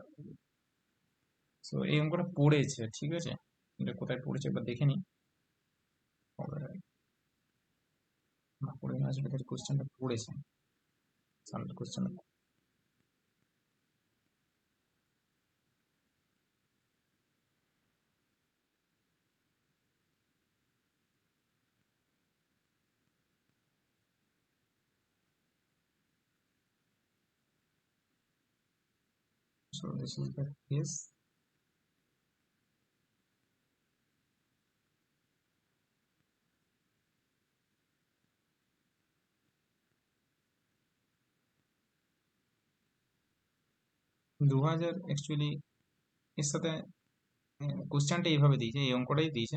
সো এই অঙ্কটা পড়েছে, ঠিক আছে, এটা কোথায় পড়েছে একবার দেখে নিই। পড়ে না আসলে কোশ্চেনটা পড়েছে, সামনের question. So this is the case. Actually এর সাথে কোশ্চেনটা এইভাবে দিয়েছে, এই অঙ্কটাই দিয়েছে,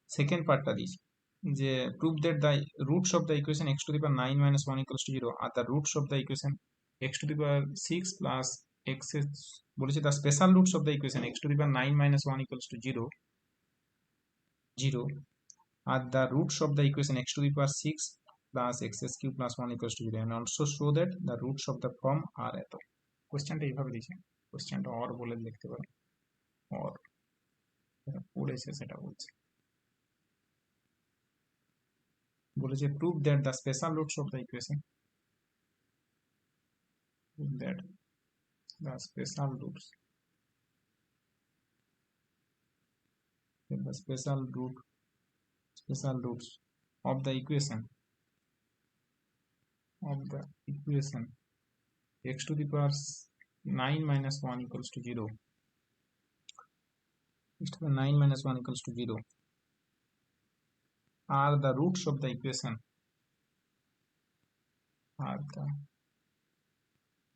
সেকেন্ড পার্টটা দিয়েছে যে prove that the roots of the equation x to the power 9 minus 1 equals to 0 are the roots of the equation x to the power 6 plus x বলেছে the special roots of the equation x to the power 9 minus 1 equals to 0 are the roots of the equation x to the power 6 plus xs cube plus 1 equals to 0 and also show that the roots of the form are এত। কোশ্চেনটা এইভাবে দিয়েছে, কোশ্চেনটা or বলে লিখতে পারো, or পড়েছে সেটা বলছে। বলেছে prove that the special roots of the equation, prove that the special roots, the special roots of the equation x to the power 9 minus 1 equals to 0, x to the 9 minus 1 equals to 0 are the roots of the equation, are the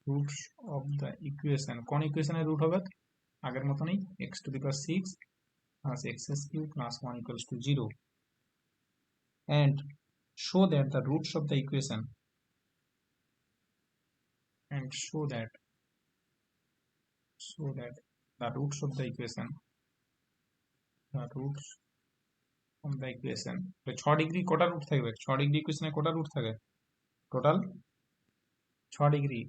roots of the equation. কোন ইকুয়েশনের root হবে? আগের মতনই x to the power 6 plus x cube plus 1 equals to 0, and show that the roots of the equation, and show that the roots of the equation, the roots of the equation, 6 degree কটা root থাকবে? 6 degree ইকুয়েশনে কটা root থাকে? Total 6 degree,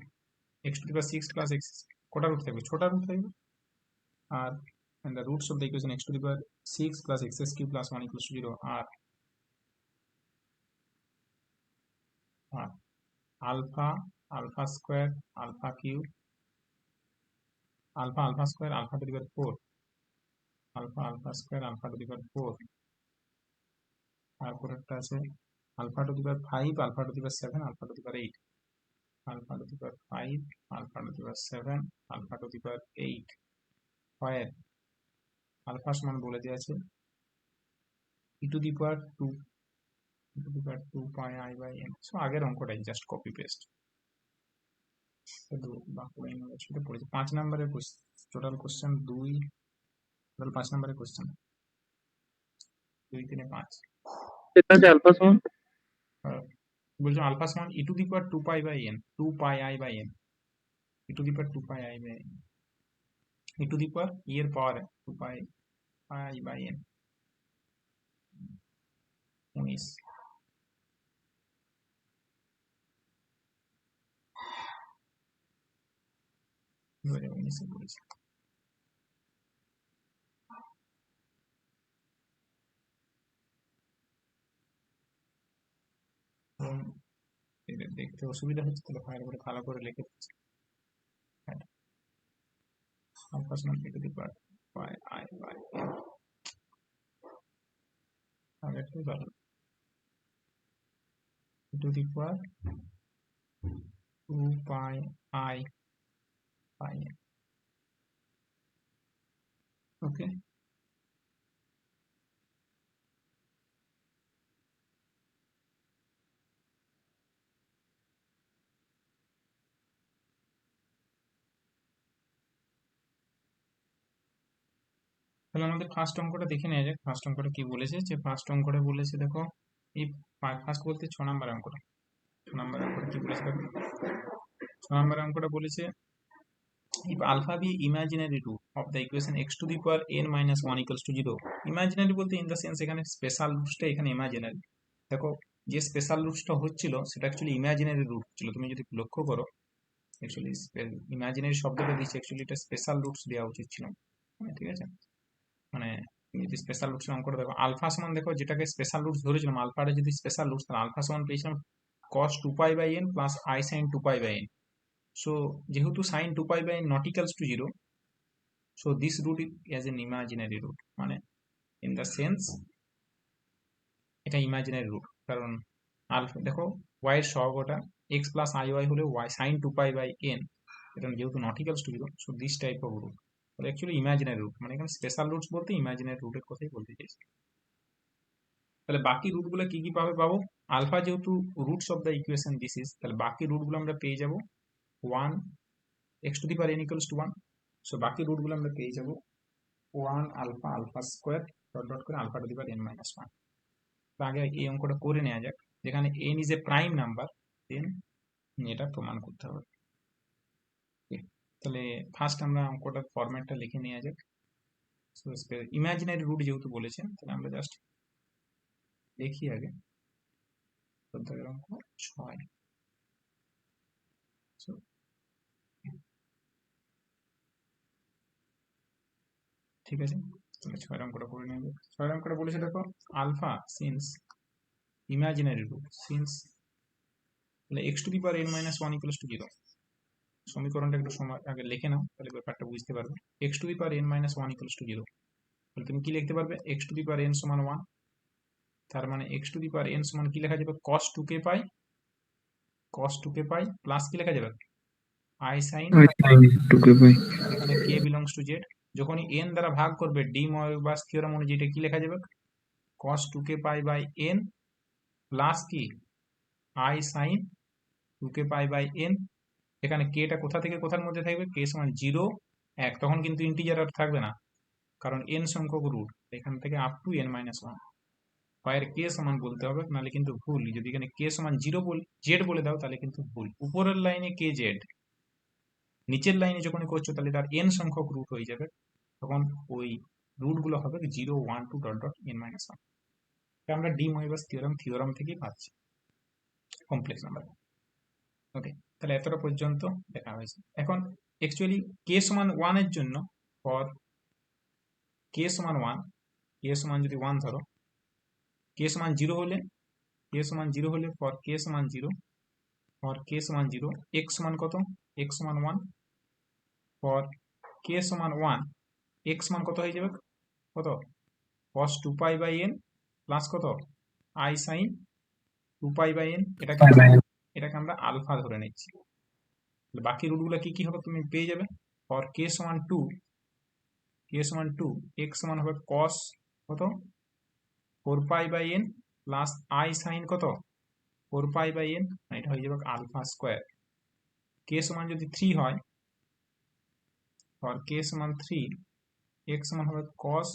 x to the power 6 plus x কটা root থাকবে? 6টা root থাকবে। আর and the roots of the equation x to the power 6 plus x cube plus 1 equals to 0 are alpha square alpha cube alpha square alpha to the power 4 alpha square alpha to the power 4, তারপর একটা আছে alpha to the power 5 alpha to the power 7 alpha to the power 8, alpha to the power 5 alpha to the power 7 alpha to the power 8, where alpha সমান বলে দেওয়া আছে e to the power 2 e to the power 2 pi I by n। So আগের অঙ্কটাই just copy paste, সেটা পড়েছে 5 নম্বরের question, total question 2, total 5 নম্বরের question 2 3 5। এটা যে আলফা সমান বলছো আলফা সমান e to the power 2 pi by n, 2 pi I by n, e to the power 2 pi I by n, e to the power e এর পাওয়ার 2 pi I by n 19। এবারে 19 এ পড়েছে। এটা দেখতে অসুবিধা হচ্ছে, তাহলে ফাইল করে ভালো করে লিখে দিচ্ছি। alpha সমান e to the power pi I by n, আগে একটু ভালো, e to the power 2 pi I by n, ওকে। তাহলে আমাদের ফার্স্ট অঙ্কটা দেখে নেওয়া যাক। ফার্স্ট অঙ্কটা কি বলেছে, যে ফার্স্ট অঙ্কটা বলেছে দেখো, এই ফার্স্ট বলতে 6 নাম্বার অঙ্কটা, 6 নাম্বার অঙ্কটা কি বলেছে দেখো, 6 নাম্বার অঙ্কটা বলেছে if alpha be imaginary root of the equation x to the power n minus 1 equals to 0, imaginary বলতে ইন দ্য সেন্স এখানে স্পেশাল রুটসটা এখানে ইমাজিনারি। দেখো যে স্পেশাল রুটসটা হচ্ছিল সেটা অ্যাকচুয়ালি ইমাজিনারি রুট ছিল, তুমি যদি লক্ষ্য করো অ্যাকচুয়ালি ইমাজিনারি শব্দটা দিচ্ছে, অ্যাকচুয়ালি এটা স্পেশাল রুটস দেওয়া উচিত ছিল, ঠিক আছে। মানে তুমি যদি স্পেশাল রুটস অঙ্কটা দেখো, আলফা সমান দেখো যেটাকে স্পেশাল রুটস ধরেছিলাম, আলফাটা যদি স্পেশাল রুটস, তাহলে আলফা সমান পেয়েছিলাম cos 2 pi by n plus I sin 2 pi by n। So যেহেতু sin 2 pi by n not equals to 0, so this root is an imaginary root, মানে in the sense এটা imaginary root, কারণ alpha দেখো y এর সহগটা x plus iy হলে y sin 2 pi by n, এটা যেহেতু not equals to 0, so this type of root, তাহলে actually imaginary root, মানে এখানে স্পেশাল রুটস বলতে ইমাজিনারি রুটের কথাই বলতে চাইছি। তাহলে বাকি রুটগুলো কি কি পাবো, আলফা যেহেতু roots of the equation this is, তাহলে বাকি রুটগুলো আমরা পেয়ে যাব 1 x to the power n equals to 1, so বাকি রুটগুলো আমরা পেয়ে যাব 1 alpha alpha square dot dot করে alpha to the power n minus 1। তো আগে এই অঙ্কটা করে নেওয়া যাক, যেখানে n is a prime number, then এটা প্রমাণ করতে হবে। তাহলে ফার্স্ট আমরা অঙ্কটার ফরম্যাটটা লিখে নেওয়া যাক। সো ইমাজিনারি রুট যেহেতু বলেছেন, তাহলে আমরা জাস্ট দেখি আগে অধ্যায়ের অঙ্ক 6। So, ঠিক আছে, তাহলে 6 অঙ্কটা করে নেওয়া যাক। 6 অঙ্কটা বলেছে দেখো alpha since imaginary root since তাহলে x to the power n minus one equals to zero. সমীকরণটা একটু সময় আগে লিখে নাও, তাহলে ব্যাপারটা বুঝতে পারবে। x to the power n minus one equals to zero, তাহলে তুমি কি লিখতে পারবে? x to the power n সমান ওয়ান, তার মানে x to the power n সমান কি লেখা যাবে? cos 2k পাই, cos 2k পাই প্লাস কি লেখা যাবে? i sin, টুকে পাই। এখানে k বিলংস টু z, যখনই n দ্বারা ভাগ করবে ডি ময়বাস থিওরেম অনুযায়ী এটা কি লেখা যাবে? cos 2k pi by n plus কি i sin 2k pi by n। এখানে k টা কোথা থেকে কোথার মধ্যে থাকবে? k সমান 0 1, তখন কিন্তু ইন্টিজার আর থাকবে না, কারণ n সংখ্যক রুট, এখান থেকে up to n minus one. পায়ের কে সমান বলতে হবে, নাহলে কিন্তু ভুল। যদি এখানে কে সমান 0 জেড বলে দাও তাহলে কিন্তু ভুল। উপরের লাইনে কে জেড, নিচের লাইনে যখন করছো তাহলে তার n সংখ্যক রুট হয়ে যাবে, তখন ওই রুট গুলো হবে 0 1 2 dot dot n minus one. আমরা ডি ময়বাস থিওরাম থেকেই পাচ্ছি কমপ্লেক্স নাম্বার। ওকে, তাহলে এতটা পর্যন্ত দেখা হয়েছে। এখন অ্যাকচুয়ালি কে সমান 1 এর জন্য, ফর কে সমান 1, কে সমান যদি 1 ধরো, কে সমান 0 হলে, কে সমান 0 হলে ফর কে সমান 0, ফর কে সমান 0 x সমান কত? x সমান 1, ফর কে সমান 1 x সমান কত হয়ে যাবে? কত? cos 2 pi by n plus কত? i sin 2 pi by n। এটাকে আমরা আলফা ধরে নিচ্ছি। বাকি রুটগুলো কি কি হবে তুমি পেয়ে যাবে। ফর কে সমান 2, কে সমান 2 x সমান হবে cos কত? 4 pi by n plus i sin কত? 4 পাই বাই n, এটা হয়ে যাবে আলফা স্কোয়ার। কে সমান যদি 3 হয়, ফর কে সমান 3 x সমান হবে cos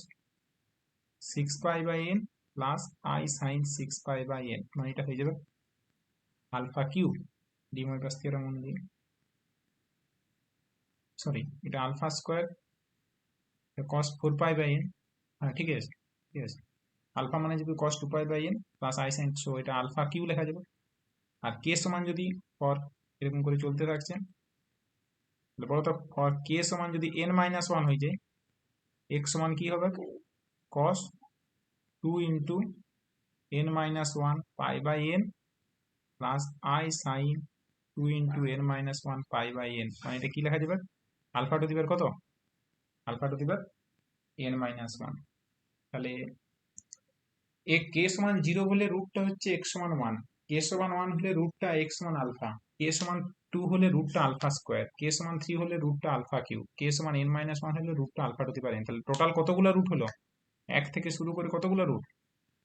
6 pi by n plus i sin 6 pi by n, মানে এটা হয়ে যাবে alpha cube. De Moivre's theorem অনুযায়ী, সরি এটা alpha square cos 4 pi by n, হ্যাঁ ঠিক আছে, ঠিক আছে। আলফা মানে যদি cos 2 pi by n plus i sin, so এটা আলফা কিউ লেখা যাবে। আর কে সমান যদি ফর এরকম করে চলতে থাকছে, বলো তো ফর কে সমান যদি n মাইনাস ওয়ান হয়ে যায়, x সমান কি হবে? cos 2 into n minus one pi by n plus i sin 2 into n minus one pi by n, মানে এটা কি লেখা যাবে? আলফা টু দি পাওয়ার কত? Alpha to the power n minus one. তাহলে কে সমান 0 হলে রুটটা হচ্ছে x সমান 1, কে সমান 1 হলে রুটটা x সমান আলফা, কে সমান 2 হলে রুটটা আলফা স্কোয়ার, কে সমান 3 হলে রুটটা আলফা কিউব, কে সমান n মাইনাস ওয়ান হলে রুটটা alpha to the power n। তাহলে টোটাল কতগুলো রুট হলো? 1 থেকে শুরু করে কতগুলো রুট?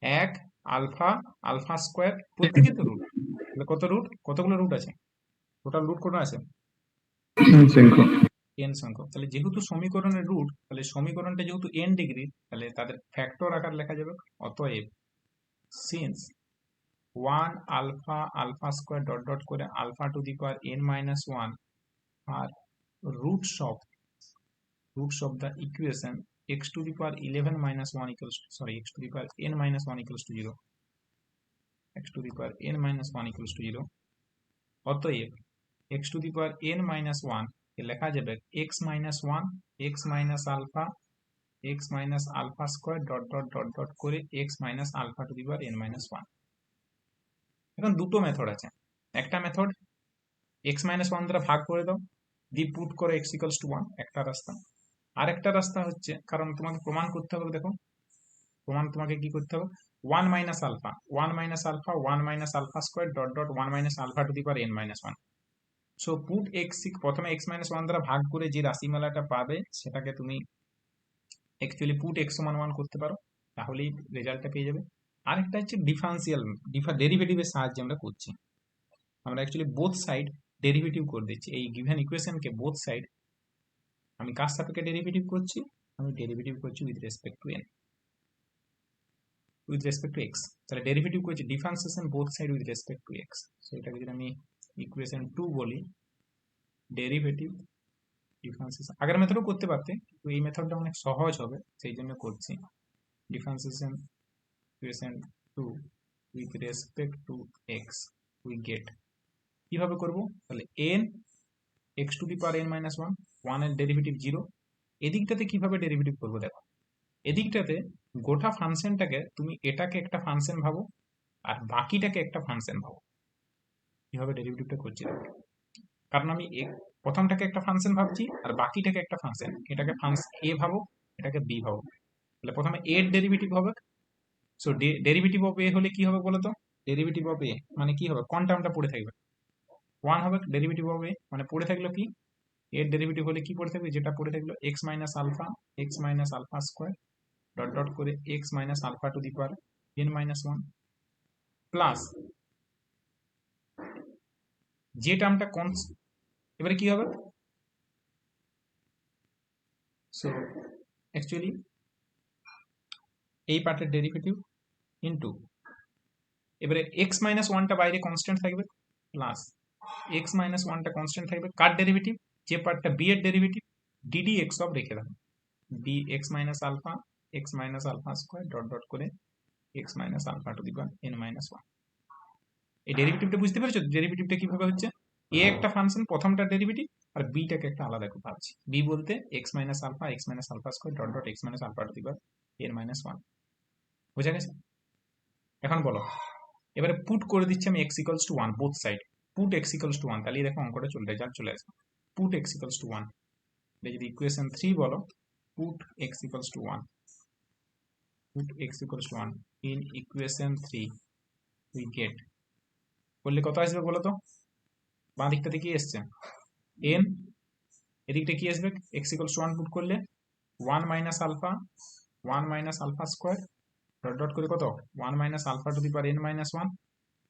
1 আলফা, আলফা স্কোয়ার, প্রত্যেকে তো রুট। তাহলে কত রুট, কতগুলো রুট আছে? টোটাল রুট কত আছে? n সংখ্যক। তাহলে যেহেতু সমীকরণের রুট, তাহলে সমীকরণটা যেহেতু n ডিগ্রি, তাহলে তাদের ফ্যাক্টর আকার লেখা যাবে। অতএব since 1 alpha, alpha square dot dot করে alpha to the power n minus one are roots of the equation x to the power 11 minus 1 equals to, sorry, x to the power n minus 1 equals to 0, x to the power n minus 1 equals to 0। অতএব x to the power n minus 1 কে লেখা যাবে x minus 1 x minus alpha x minus alpha square dot dot dot dot করে x minus alpha to the power n minus 1। এখন দুটো method আছে। একটা method x minus 1 দ্বারা ভাগ করে দাও, দি পুট করে x equals to 1, একটা রাস্তা। আরেকটা রাস্তা হচ্ছে, কারণ তোমাকে প্রমাণ করতে হবে, দেখো প্রমাণ তোমাকে কি করতে হবে? 1 minus alpha, 1 minus alpha, 1 minus alpha square dot dot 1 minus alpha to the power n minus 1। So put x, প্রথমে x মাইনাস 1 দ্বারা ভাগ করে যে রাশিমালাটা পাবে সেটাকে তুমি অ্যাকচুয়ালি পুট x সমান 1 করতে পারো, তাহলেই রেজাল্টটা পেয়ে যাবে। আরেকটা হচ্ছে ডিফারেন্সিয়াল, ডেরিভেটিভের সাহায্যে আমরা করছি। আমরা অ্যাকচুয়ালি বোথ সাইড ডেরিভেটিভ করে দিচ্ছি। এই গিভেন ইকুয়েশনকে বোথ সাইড আমি কার সাপেক্ষে ডেরিভেটিভ করছি? আমি ডেরিভেটিভ করছি with respect to n, with respect to x। তাহলে ডেরিভেটিভ করছি differentiation both side with respect to x। So এটাকে যদি আমি ইকুয়েশন 2 বলি, ডেরিভেটিভ ডিফারেন্সিয়েশন, আগের মেথডও করতে পারতে, কিন্তু এই মেথডটা অনেক সহজ হবে সেই জন্য করছি। Differentiation equation 2 with respect to x we get, কিভাবে করব? তাহলে n x to the power n minus 1, 1 এর ডেরিভেটিভ 0। এদিকটাতে কিভাবে ডেরিভেটিভ করবো দেখো, এদিকটাতে গোটা ফাংশনটাকে তুমি এটাকে একটা ফাংশন ভাবো আর বাকিটাকে একটা ফাংশন ভাবো। কিভাবে ডেরিভেটিভটা করছি দেখো। কারণ আমি প্রথমটাকে একটা ফাংশন ভাবছি আর বাকিটাকে একটা ফাংশন, এটাকে ফাংশন এ ভাবো, এটাকে বি ভাবো। তাহলে প্রথমে এর ডেরিভেটিভ হবে। সো ডেরিভেটিভ অফ এ হলে কি হবে বলো তো? ডেরিভেটিভ অফ এ মানে কি হবে? কোন টার্মটা পড়ে থাকবে? 1 হবে ডেরিভেটিভ অফ এ, মানে পড়ে থাকলো কি? এর ডেরিভেটিভ হলে কি পড়ে থাকবে? যেটা পড়ে থাকলো x minus alpha square dot dot করে x minus alpha to the power n minus 1 plus যে টার্মটা এবারে কি হবে? সো অ্যাকচুয়ালি এই পার্টের ডেরিভেটিভ ইন্টু এবারে এক্স মাইনাস ওয়ানটা বাইরে কনস্ট্যান্ট থাকবে প্লাস এক্স মাইনাস ওয়ানটা কনস্ট্যান্ট থাকবে। কার ডেরিভেটিভ? যে পার্টটা বি এর ডেরিভেটিভ ডিডি এক্স অফ রেখে দেবো, b x minus alpha square dot dot করে x minus alpha to the power n minus 1। এই ডেরিভেটিভটা বুঝতে পেরেছো? ডেরিভেটিভটা কিভাবে হচ্ছে? এ একটা ফাংশন প্রথমটা ডেরিভেটিভ আর বিটাকে একটা আলাদা করে ভাবছি। বি বলতে x minus alpha square dot dot x minus alpha to the power n minus 1। বুঝা গেছে? এখন বলো, এবারে পুট করে দিচ্ছি আমি x equals to 1 both side. Put x equals to 1, তাহলে দেখো অঙ্কটা রেজাল্ট চলে আসবে। পুট এক্স ইকুয়ালস টু 1, যদি ইকুয়েশন 3 বলো, put x equals to 1, put x equals to 1 in equation 3 we get, করলে কত আসবে বলো তো? বাঁ দিকটাতে কি এসছে? এন, এদিকটা কি আসবে? এক্স ইকুয়ালস টু 1 পুট করলে 1 minus alpha square dot dot করে কত 1 minus alpha to the power n minus 1।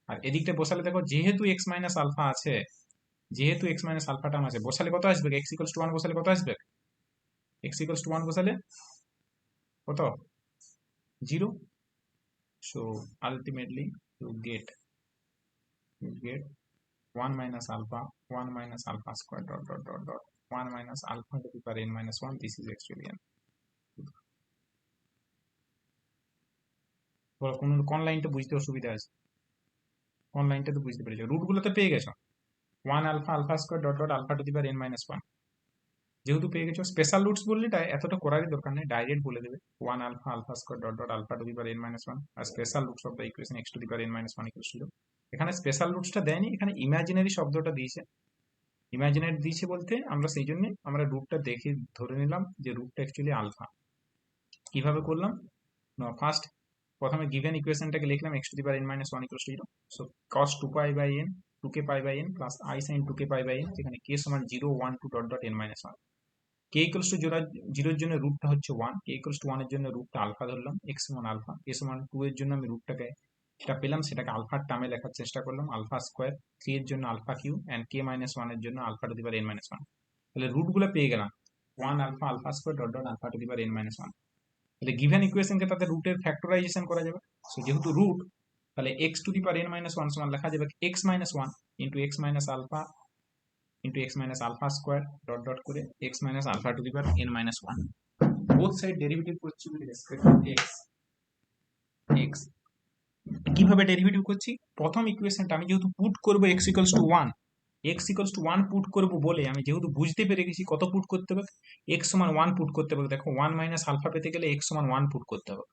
আর এদিকটা বসালে দেখো যেহেতু এক্স মাইনাস আলফা আছে, যেহেতু এক্স মাইনাস আলফা টার্ম আছে, বসালে কত আসবে? এক্স ইকুয়ালস টু 1 বসালে কত আসবে? এক্স ইকুয়ালস টু 1 বসালে কত? 0। So ultimately you get 1 minus alpha square dot dot dot dot 1 minus alpha to the power n minus 1. This is actually n. কোন লাইনটা বুঝতে অসুবিধা আছে? কোন লাইনটা তো বুঝতে পেরেছো? রুটগুলো তো পেয়ে গেছো। 1 alpha square dot dot alpha to the power n minus 1 যেহেতু পেয়ে গেছো, স্পেশাল রুটস বললে এতটা করারই দরকার নেই, ডাইরেক্ট বলে দেবে 1 alpha square dot dot alpha to the power n minus 1 আর special roots of the equation x to the power n minus 1 equals to 0। এখানে স্পেশাল রুটসটা দেয়নি, এখানে ইমাজিনারি শব্দটা দিয়েছে। ইমাজিনারি দিয়েছে বলতে আমরা সেই জন্য আমরা রুটটা দেখে ধরে নিলাম যে রুটটা অ্যাকচুয়ালি আলফা। কিভাবে করলাম? ফার্স্ট প্রথমে গিভেন ইকুয়েশনটাকে লিখলাম x to the power n minus 1 equals to 0। So cos 2 pi by n 2k pi by n plus I sin 2k pi by n, যেখানে k সমান 0 1 2 dot dot n minus 1। k equals to 0 এর জন্য রুটটা হচ্ছে 1, k equals to 1 এর জন্য রুটটা alpha ধরলাম, x সমান আলফা, k সমান 2 এর জন্য আমি রুটটাকে যেটা পেলাম সেটাকে আলফার টার্মে লেখার চেষ্টা করলাম, আলফা স্কোয়ার, 3 এর জন্য alpha cube and k minus 1 এর জন্য alpha to the power n minus 1। তাহলে রুটগুলো পেয়ে গেলাম 1 alpha square dot dot alpha to the power n minus 1। তাহলে গিভেন ইকুয়েশনকে তাতে রুটের ফ্যাক্টরাইজেশন করা যাবে। সো যেহেতু রুট, তাহলে x to the power n minus 1 সমান লেখা যাবে x minus 1 into x minus alpha square dot dot করে x minus alpha two the power n minus 1। Both side derivative করছি উইথ রেসপেক্ট টু x। কিভাবে derivative করছি? প্রথম ইকুয়েশনটা আমি যেহেতু পুট করব x equals to 1, x equals to 1 put করব বলে আমি যেহেতু বুঝতে পেরে গেছি কত পুট করতে হবে, x সমান 1 পুট করতে হবে। দেখো 1 মাইনাস আলফা পেতে গেলে x সমান 1 পুট করতে হবে,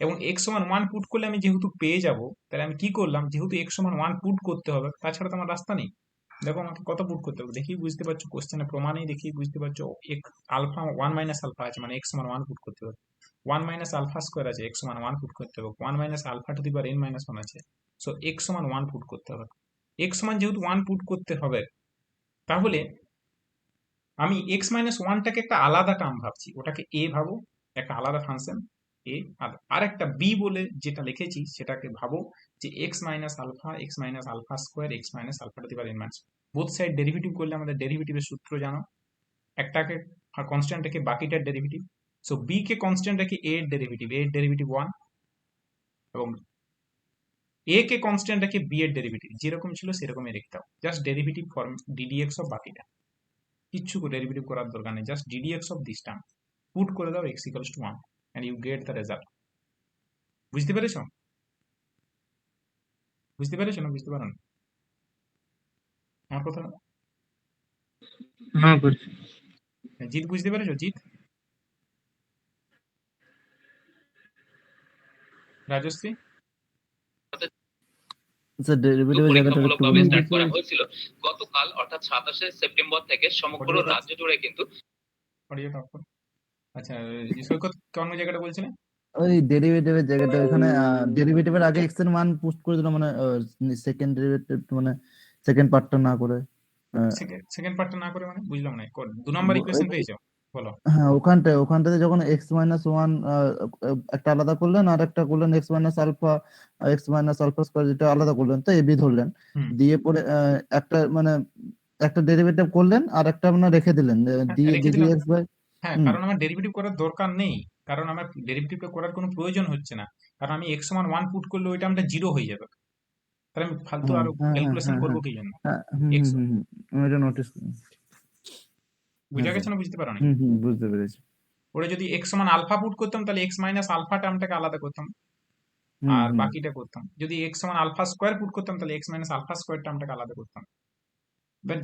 এবং x সমান 1 পুট করলে আমি যেহেতু পেয়ে যাব, তাহলে আমি কি করলাম? যেহেতু x সমান 1 পুট করতে হবে, তাছাড়া তো আমার রাস্তা নেই। দেখো আমাকে কত পুট করতে হবে দেখি বুঝতে পারছো, কোশ্চেনে প্রমাণেই দেখি বুঝতে পারছো। আলফা 1 মাইনাস আলফা আছে, মানে x সমান 1 পুট করতে হবে। 1 মাইনাস আলফা স্কোয়ার আছে, x সমান 1 পুট করতে হবে। 1 minus alpha to the power n minus 1 আছে, সো x সমান 1 পুট করতে হবে। x সমান যেহেতু 1 পুট করতে হবে, তাহলে আমি x মাইনাস 1টাকে একটা আলাদা টার্ম ভাবছি, ওটাকে a ভাবো, একটা আলাদা ফাংশন a। আর একটা b বলে যেটা লিখেছি সেটাকে ভাবো যে x minus alpha square x minus alpha to the power n minus. Both side derivative করলে আমাদের ডেরিভেটিভের সূত্র জানো, একটাকে কনস্ট্যান্ট রেখে বাকিটার ডেরিভেটিভ। সো b কে কনস্ট্যান্ট রেখে a এর ডেরিভেটিভ 1, এবং a কে কনস্ট্যান্ট রেখে b এর ডেরিভেটিভ যেরকম ছিল সেরকমই রেখে দাও। Just derivative form ddx of বাকিটা, কিচ্ছু ডেরিভেটিভ করার দরকার নেই, just ddx of this term put করে দাও x equals to 1 and you get the result. বুঝতে পেরেছো? বুঝতে পেরেছো না বুঝতে পারো না আমার কথা? হ্যাঁ বুঝছি। জিত বুঝতে পেরেছো? জিত, রাজশ্রী? স্যার ডেরিভেটিভের জায়গাটা একটু পরীক্ষামূলকভাবে বলুন তো। স্টার্ট করা হয়েছিল গতকাল অর্থাৎ 27শে সেপ্টেম্বর থেকে সমগ্র অডিওটা রাজ্য জুড়ে কিন্তু অডিওটা অফ করো। আচ্ছা, সৈকত কোন জায়গাটা বলছিলে? ওই ডেরিভেটিভের জায়গাটা ওখানে ডেরিভেটিভের আগে এক্স এর মান পুট করে দিল, মানে সেকেন্ড ডেরিভেটিভ মানে সেকেন্ড পার্টটা না করে। আহ, সেকেন্ড পার্টটা না করে মানে বুঝলাম না। 2 নম্বর ইকুয়েশন ওই- পেয়েছো? বলো। হ্যাঁ, ওখানটাতে যখন x-1 একটা আলাদা করলেন আর একটা করলেন x-আলফা স্কয়ার, যেটা আলাদা করলেন তো এবি ধরলেন, হুম। দিয়ে পরে একটা মানে একটা ডেরিভেটিভ করলেন আর একটা মানে রেখে দিলেন, হ্যাঁ, দিয়ে রেখে দিলাম। dx by. হ্যাঁ, হুম কারণ আমার ডেরিভেটিভ করার দরকার নেই। কারণ আমার ডেরিভেটিভটা করার কোনো প্রয়োজন হচ্ছে না। কারণ আমি x সমান 1 পুট করলে ওইটা আমরা 0 হয়ে যাবে। তাহলে আমি ফালতু হ্যাঁ আরো হ্যাঁ হ্যাঁ ক্যালকুলেশন হ্যাঁ করবো হ্যাঁ কি জন্য? হ্যাঁ, হুম x হুম হুম হুম, আমি এটা নোটিস করি। হ্যাঁ বুঝা স্যার, গেছে না বুঝতে পারোনি? হুম হুম, বুঝতে পেরেছি। ওরা যদি x সমান আলফা পুট করতাম তাহলে x মাইনাস আলফা টার্মটাকে আলাদা করতাম হুম আর হুম বাকিটা করতাম। যদি x সমান আলফা স্কোয়ার পুট করতাম তাহলে x মাইনাস আলফা স্কোয়ার টার্মটাকে আলাদা করতাম। এবার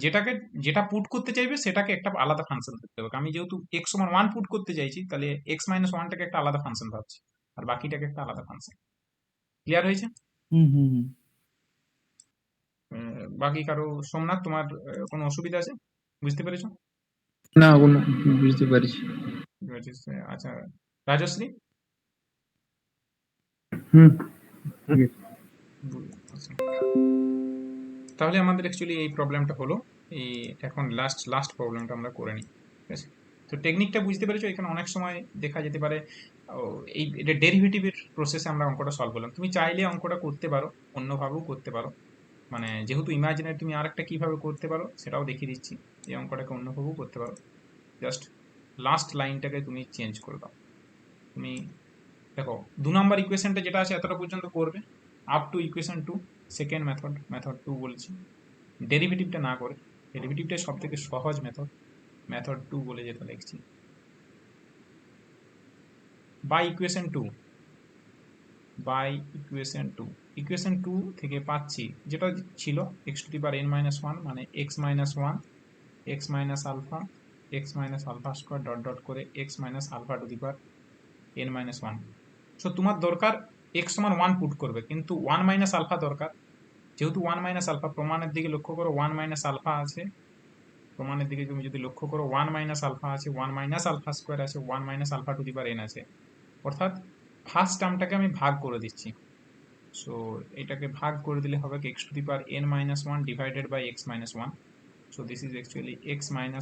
যেটা পুট করতে চাইবে সেটাকে একটা আলাদা ফাংশন করতে হবে। আমি যেহেতু x সমান 1 পুট করতে চাইছি তাহলে x মাইনাস 1টাকে একটা আলাদা ফাংশন ভাবছি আর বাকিটাকে একটা আলাদা ফাংশন। ক্লিয়ার হয়েছে? হুম হুম হুম। বাকি কারো, সোমনাথ তোমার কোনো অসুবিধা আছে? বুঝতে পেরেছো? না, কোনো বুঝতে পারছি। আচ্ছা, রাজশ্রী? হুম। আচ্ছা। তাহলে আমাদের অ্যাকচুয়ালি এই প্রবলেমটা হলো। এই এখন লাস্ট প্রবলেমটা আমরা করে নিই, ঠিক আছে? তো টেকনিকটা বুঝতে পেরেছো? এখানে অনেক সময় দেখা যেতে পারে ও, এটা ডেরিভেটিভের প্রসেসে আমরা অঙ্কটা সলভ করলাম। তুমি চাইলে অঙ্কটা করতে পারো, অন্যভাবেও করতে পারো। মানে যেহেতু ইমাজিনারি, তুমি আরেকটা কিভাবে করতে পারো সেটাও দেখিয়ে দিচ্ছি। এই অঙ্কটাকে অন্যভাবেও করতে পারো। জাস্ট লাস্ট লাইনটাকে তুমি চেঞ্জ করে দাও। তুমি দেখো, 2 নম্বর ইকুয়েশনটা যেটা আছে এতটা পর্যন্ত করবে, up to equation 2, second method 2 বলছি। ডেরিভেটিভটা না করে, ডেরিভেটিভটা সব থেকে সহজ মেথড 2 বলে যেটা লিখছি, বাই ইকুয়েশন 2 ইকুয়েশন 2 থেকে পাচ্ছি যেটা ছিল x⁻n−1 মানে x−আলফা স্কোয়ার ডট করে x−α⁴n−1। সো তোমার দরকার x সমান 1 পুট করবে, কিন্তু 1 - দরকার। যেহেতু 1 - প্রমাণের দিকে লক্ষ্য করো, 1 - আছে। প্রমাণের দিকে তুমি যদি লক্ষ্য করো, 1 - আছে, 1 - আছে, 1 - আছে। অর্থাৎ ফার্স্ট টার্মটাকে আমি ভাগ করে দিচ্ছি। সো এটাকে ভাগ করে দিলে হবে x⁻n−1 divided by x−1। So this is actually x−α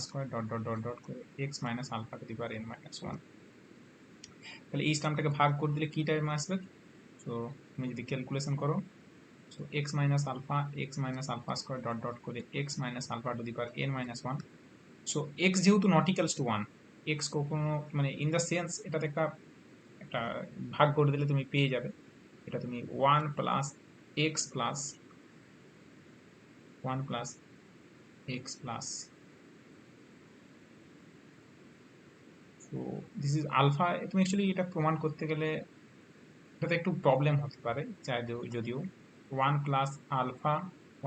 square dot করে x−α⁴n−1। তাহলে এই টার্মটাকে ভাগ করে দিলে কি টাইম আসবে? সো তুমি যদি ক্যালকুলেশন করো, সো x−α স্কোয়ার ডট করে x−α⁴n−1। সো x যেহেতু নট ইকালস টু 1, x কখনো মানে ইন দ্য সেন্স এটাতে একটা একটা ভাগ করে দিলে তুমি পেয়ে যাবে, এটা তুমি 1 plus x plus 1 plus x plus, so this is alpha. তুমি অ্যাকচুয়ালি এটা প্রমাণ করতে গেলে এটাতে একটু প্রবলেম হতে পারে, যদিও 1 প্লাস আলফা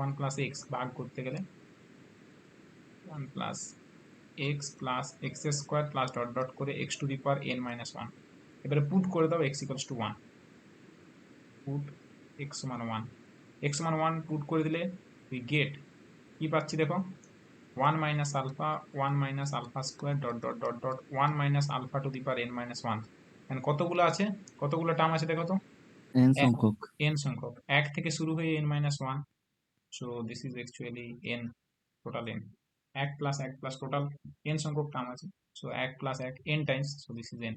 1 প্লাস এক্স ভাগ করতে গেলে 1 plus x square plus dot করে x⁻n−1। এবারে পুট করে দাও x equals to 1, put x সমান 1, পুট করে দিলে উই গেট, কি পাচ্ছি দেখো, 1 - α স্কোয়ার ডট 1 - α⁴n−1। কতগুলো আছে, কতগুলো টার্ম আছে দেখো তো? এন সংখ্যক। n সংখ্যক, 1 থেকে শুরু হয়ে n-1। So this is actually n, total n, 1 plus total n সংখ্যক টার্ম আছে। So 1 + 1 n Times, so this is n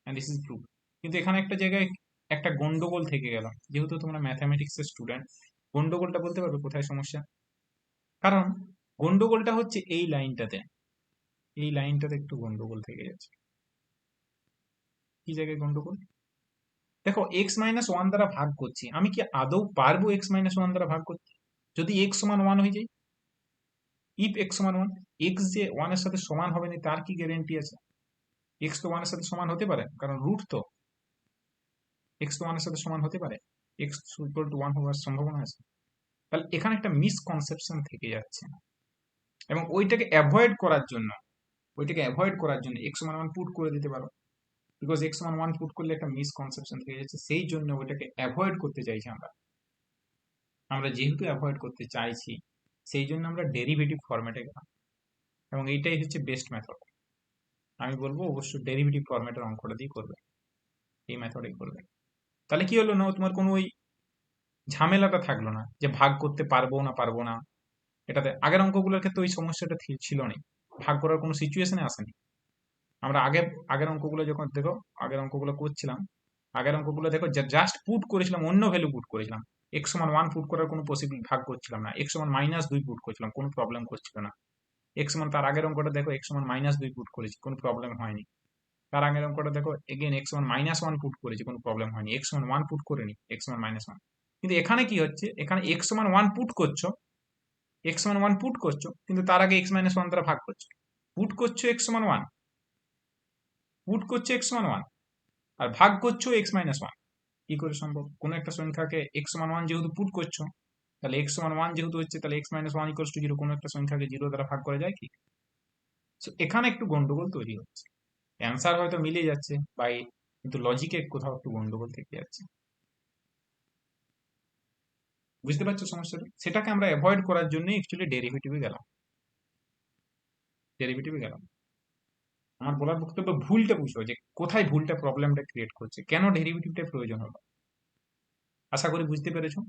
and this is proof. কিন্তু এখানে একটা জায়গায় একটা গন্ডগোল থেকে গেল। যেহেতু তোমরা ম্যাথামেটিক্সের স্টুডেন্ট, গন্ডগোলটা বলতে পারবে কোথায় সমস্যা? কারণ গন্ডগোলটা হচ্ছে এই লাইনটাতে একটু গন্ডগোল থেকে যাচ্ছে। কি জায়গায় গন্ডগোল? দেখো, x-1 দ্বারা ভাগ করছি, আমি কি আদৌ পারবো x-1 দ্বারা ভাগ করতে যদি x সমান 1 হয়ে যায়? ইফ x সমান 1, x যে 1 এর সাথে সমান হবে না তার কি গ্যারেন্টি আছে? x তো 1 এর সাথে সমান হতে পারে, কারণ রুট তো, x তো 1 এর সাথে সমান হতে পারে, x ইকুয়াল টু 1 হওয়ার সম্ভাবনা আছে। তাহলে এখানে একটা মিসকনসেপশন থেকে যাচ্ছে, এবং ওইটাকে অ্যাভয়েড করার জন্য x সমান 1 পুট করে দিতে পারো। বিকজ এক্স সমান 1 পুট করলে একটা মিসকনসেপশন থেকে যাচ্ছে, সেই জন্য ওইটাকে অ্যাভয়েড করতে চাইছি আমরা। আমরা যেহেতু অ্যাভয়েড করতে চাইছি সেই জন্য আমরা ডেরিভেটিভ ফরম্যাটে গেলাম, এবং এইটাই হচ্ছে বেস্ট মেথড। আমি বলবো অবশ্যই ডেরিভেটিভ ফরম্যাটের অঙ্কটা দিয়ে করবে, এই মেথডেই করবে। তাহলে কি হলো না, তোমার কোনো ওই ঝামেলাটা থাকলো না যে ভাগ করতে পারবো না। এটাতে আগের অঙ্কগুলোর ক্ষেত্রে ওই সমস্যাটা ছিল না, ভাগ করার কোনো সিচুয়েশনে আসেনি। আমরা আগের অঙ্কগুলো যখন দেখো, আগের অঙ্কগুলো করছিলাম, আগের অঙ্কগুলো দেখো জাস্ট পুট করেছিলাম, অন্য ভ্যালু পুট করেছিলাম। এক্স সমান 1 পুট করার কোনো পসিবল ভাগ করছিলাম না, এক্স সমান -2 পুট করেছিলাম, কোনো প্রবলেম করছিল না। এক্স সমান, তার আগের অঙ্কটা দেখো এক্স সমান -2 পুট করেছি, কোনো প্রবলেম হয়নি। তার আগের অঙ্কটা দেখো এগেন এক্স সমান -1 পুট করেছি, কোনো প্রবলেম হয়নি। এক্স সমান 1 পুট করিনি, এক্স সমান -1। কিন্তু এখানে কি হচ্ছে, এখানে এক্স সমান 1 পুট করছো, এক্স সমান 1 পুট করছো, কিন্তু তার আগে x - 1 দ্বারা ভাগ করছো। পুট করছো x সমান 1, পুট করছো x সমান 1, আর ভাগ করছো x - 1। কি করে সম্ভব? কোনো একটা সংখ্যাকে x সমান 1 যেহেতু পুট করছো, তাহলে x সমান 1 যেহেতু হচ্ছে, তাহলে x - 1 = 0। কোনো একটা সংখ্যাকে 0 দ্বারা ভাগ করা যায় কি? So, এখানে একটু গন্ডগোল তৈরি হচ্ছে। অ্যান্সার হয়তো মিলে যাচ্ছে বাই, কিন্তু লজিকে কোথাও একটু গন্ডগোল থেকে যাচ্ছে। বুঝতে পারছো সমস্যাটা? সেটাকে আমরা অ্যাভয়েড করার জন্য অ্যাকচুয়ালি ডেরিভেটিভে গেলাম। আমার বলার বক্তব্য, ভুলটা বুঝো যে কোথায় ভুলটা প্রবলেমটা ক্রিয়েট করছে, কেন ডেরিভেটিভটা প্রয়োজন হলো। আশা করি বুঝতে পেরেছো।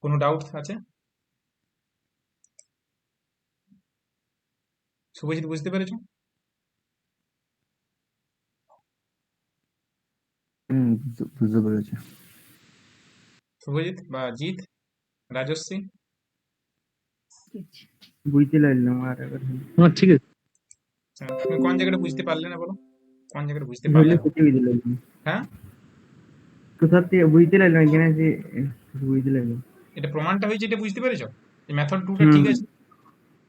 কোনো ডাউট আছে? শুভজিৎ বুঝতে পেরেছো? বুঝতে পেরেছি। শুভজিৎ বা জিৎ, রাজশ্রী? বুঝতে লাগলাম আর এবার হ্যাঁ ঠিক আছে। তুমি কোন জায়গাটা বুঝতে পারলে না বলো, কোন জায়গাটা বুঝতে পারলে ধরলে না? কোথায় বুঝতে লাগলাম, হ্যাঁ, কোথা থেকে বুঝতে লাগলাম এখানে যে বুঝতে লাগলাম। এটা প্রমাণটা হয়েছে, এটা বুঝতে পেরেছো যে মেথড 2টা হুম ঠিক আছে।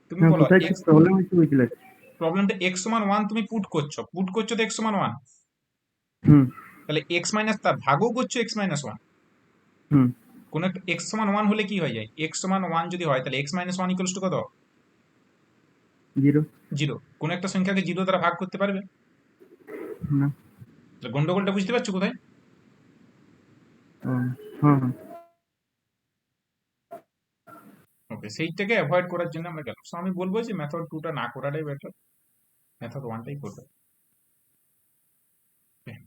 তুমি হ্যাঁ, বলো কোথায় কি প্রবলেম হচ্ছে বুঝতে লাগছে। প্রবলেমটা x সমান 1 তুমি পুট করছো তো x সমান 1, হুম তাহলে x মাইনাস তার ভাগও করছো x - 1। হুম কোন একটা x সমান 1 হলে কি হয়ে যায়, x সমান 1 যদি হয় তাহলে x - 1 = কত? 0 0। কোন একটা সংখ্যাকে 0 দ্বারা ভাগ করতে পারবে? না। তাহলে গন্ডগোলটা বুঝতে পারছো কোথায়? ও, হ্যাঁ হ্যাঁ ওকে, সেইটাকে অ্যাভয়েড করার জন্য আমরা গেলাম। সো আমি বলবো যে মেথড 2টা না করাটাই বেটার, মেথড 1টাই করবে। Okay.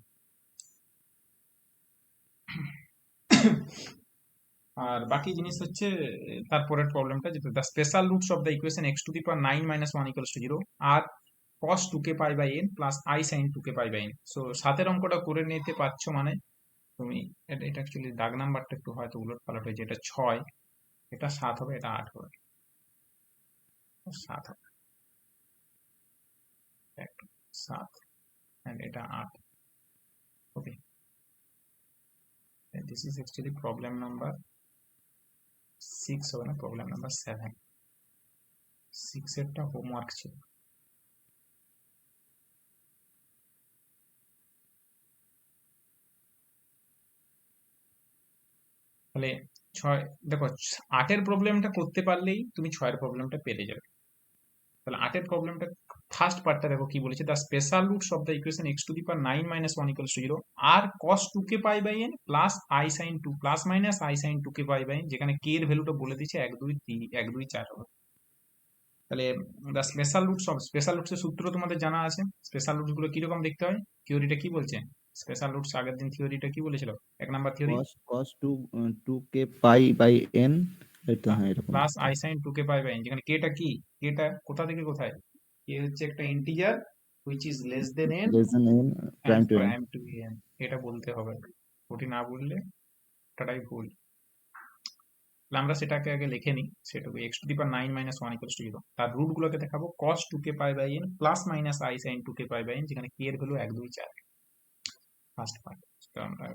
আর বাকি জিনিস হচ্ছে তারপরের প্রবলেমটা, যেটা the special roots of the equation x⁻9 - 1 = 0 আর cos 2k pi by n plus i sin 2k pi by n। সো সাতের অঙ্কটা করে নিতে পারছো, মানে তুমি এটা অ্যাকচুয়ালি দাগ নাম্বারটা একটু হয়তো উলট পালট হয়েছে, এটা 6, এটা 7 হবে, এটা 8 হবে, 7 হবে, 7 and এটা 8। Okay, this is actually problem number 6 হবে না, প্রবলেম নাম্বার 7। 6 এরটা হোমওয়ার্ক ছিল। তাহলে 6, দেখো 8-এর প্রবলেমটা করতে পারলেই তুমি 6-এর প্রবলেমটা পেরে যাবে। তাহলে 8-এর প্রবলেমটা ফার্স্ট পার্টটা দেখো কি বলেছে, the special roots of the equation x⁻9 - 1 = 0 আর cos 2k pi by n plus i sin 2 plus minus i sin 2k pi by n, যেখানে k এর ভ্যালুটা বলে দিয়েছে 1 2 3 1 2 4 হবে। তাহলে দ্য স্পেশাল রুটস এর সূত্র তোমাদের জানা আছে। স্পেশাল রুটস গুলো কিরকম দেখতে হয়, থিওরিটা কি বলছে? স্পেশাল রুটস আগের দিন থিওরিটা কি বলেছিল, 1 number theory cos 2k pi by n, এটা হ্যাঁ এরকম। Plus i sin 2k pi by n, যেখানে কেটা কি, কেটা কোথা থেকে কোথায়, কে হচ্ছে একটা integer which is less than n less than n and prime to n। prime to n, এটা বলতে হবে। ওটি না বললে ওটাই ভুল। তাহলে আমরা সেটাকে আগে লিখে নিই, সেটাকে x⁻9 - 1 = 0। তার রুট গুলোকে দেখাবো cos 2k pi by n plus minus i sin 2k pi by n, যেখানে k এর ভ্যালু 1 2 4। ফার্স্ট পার্ট আমরা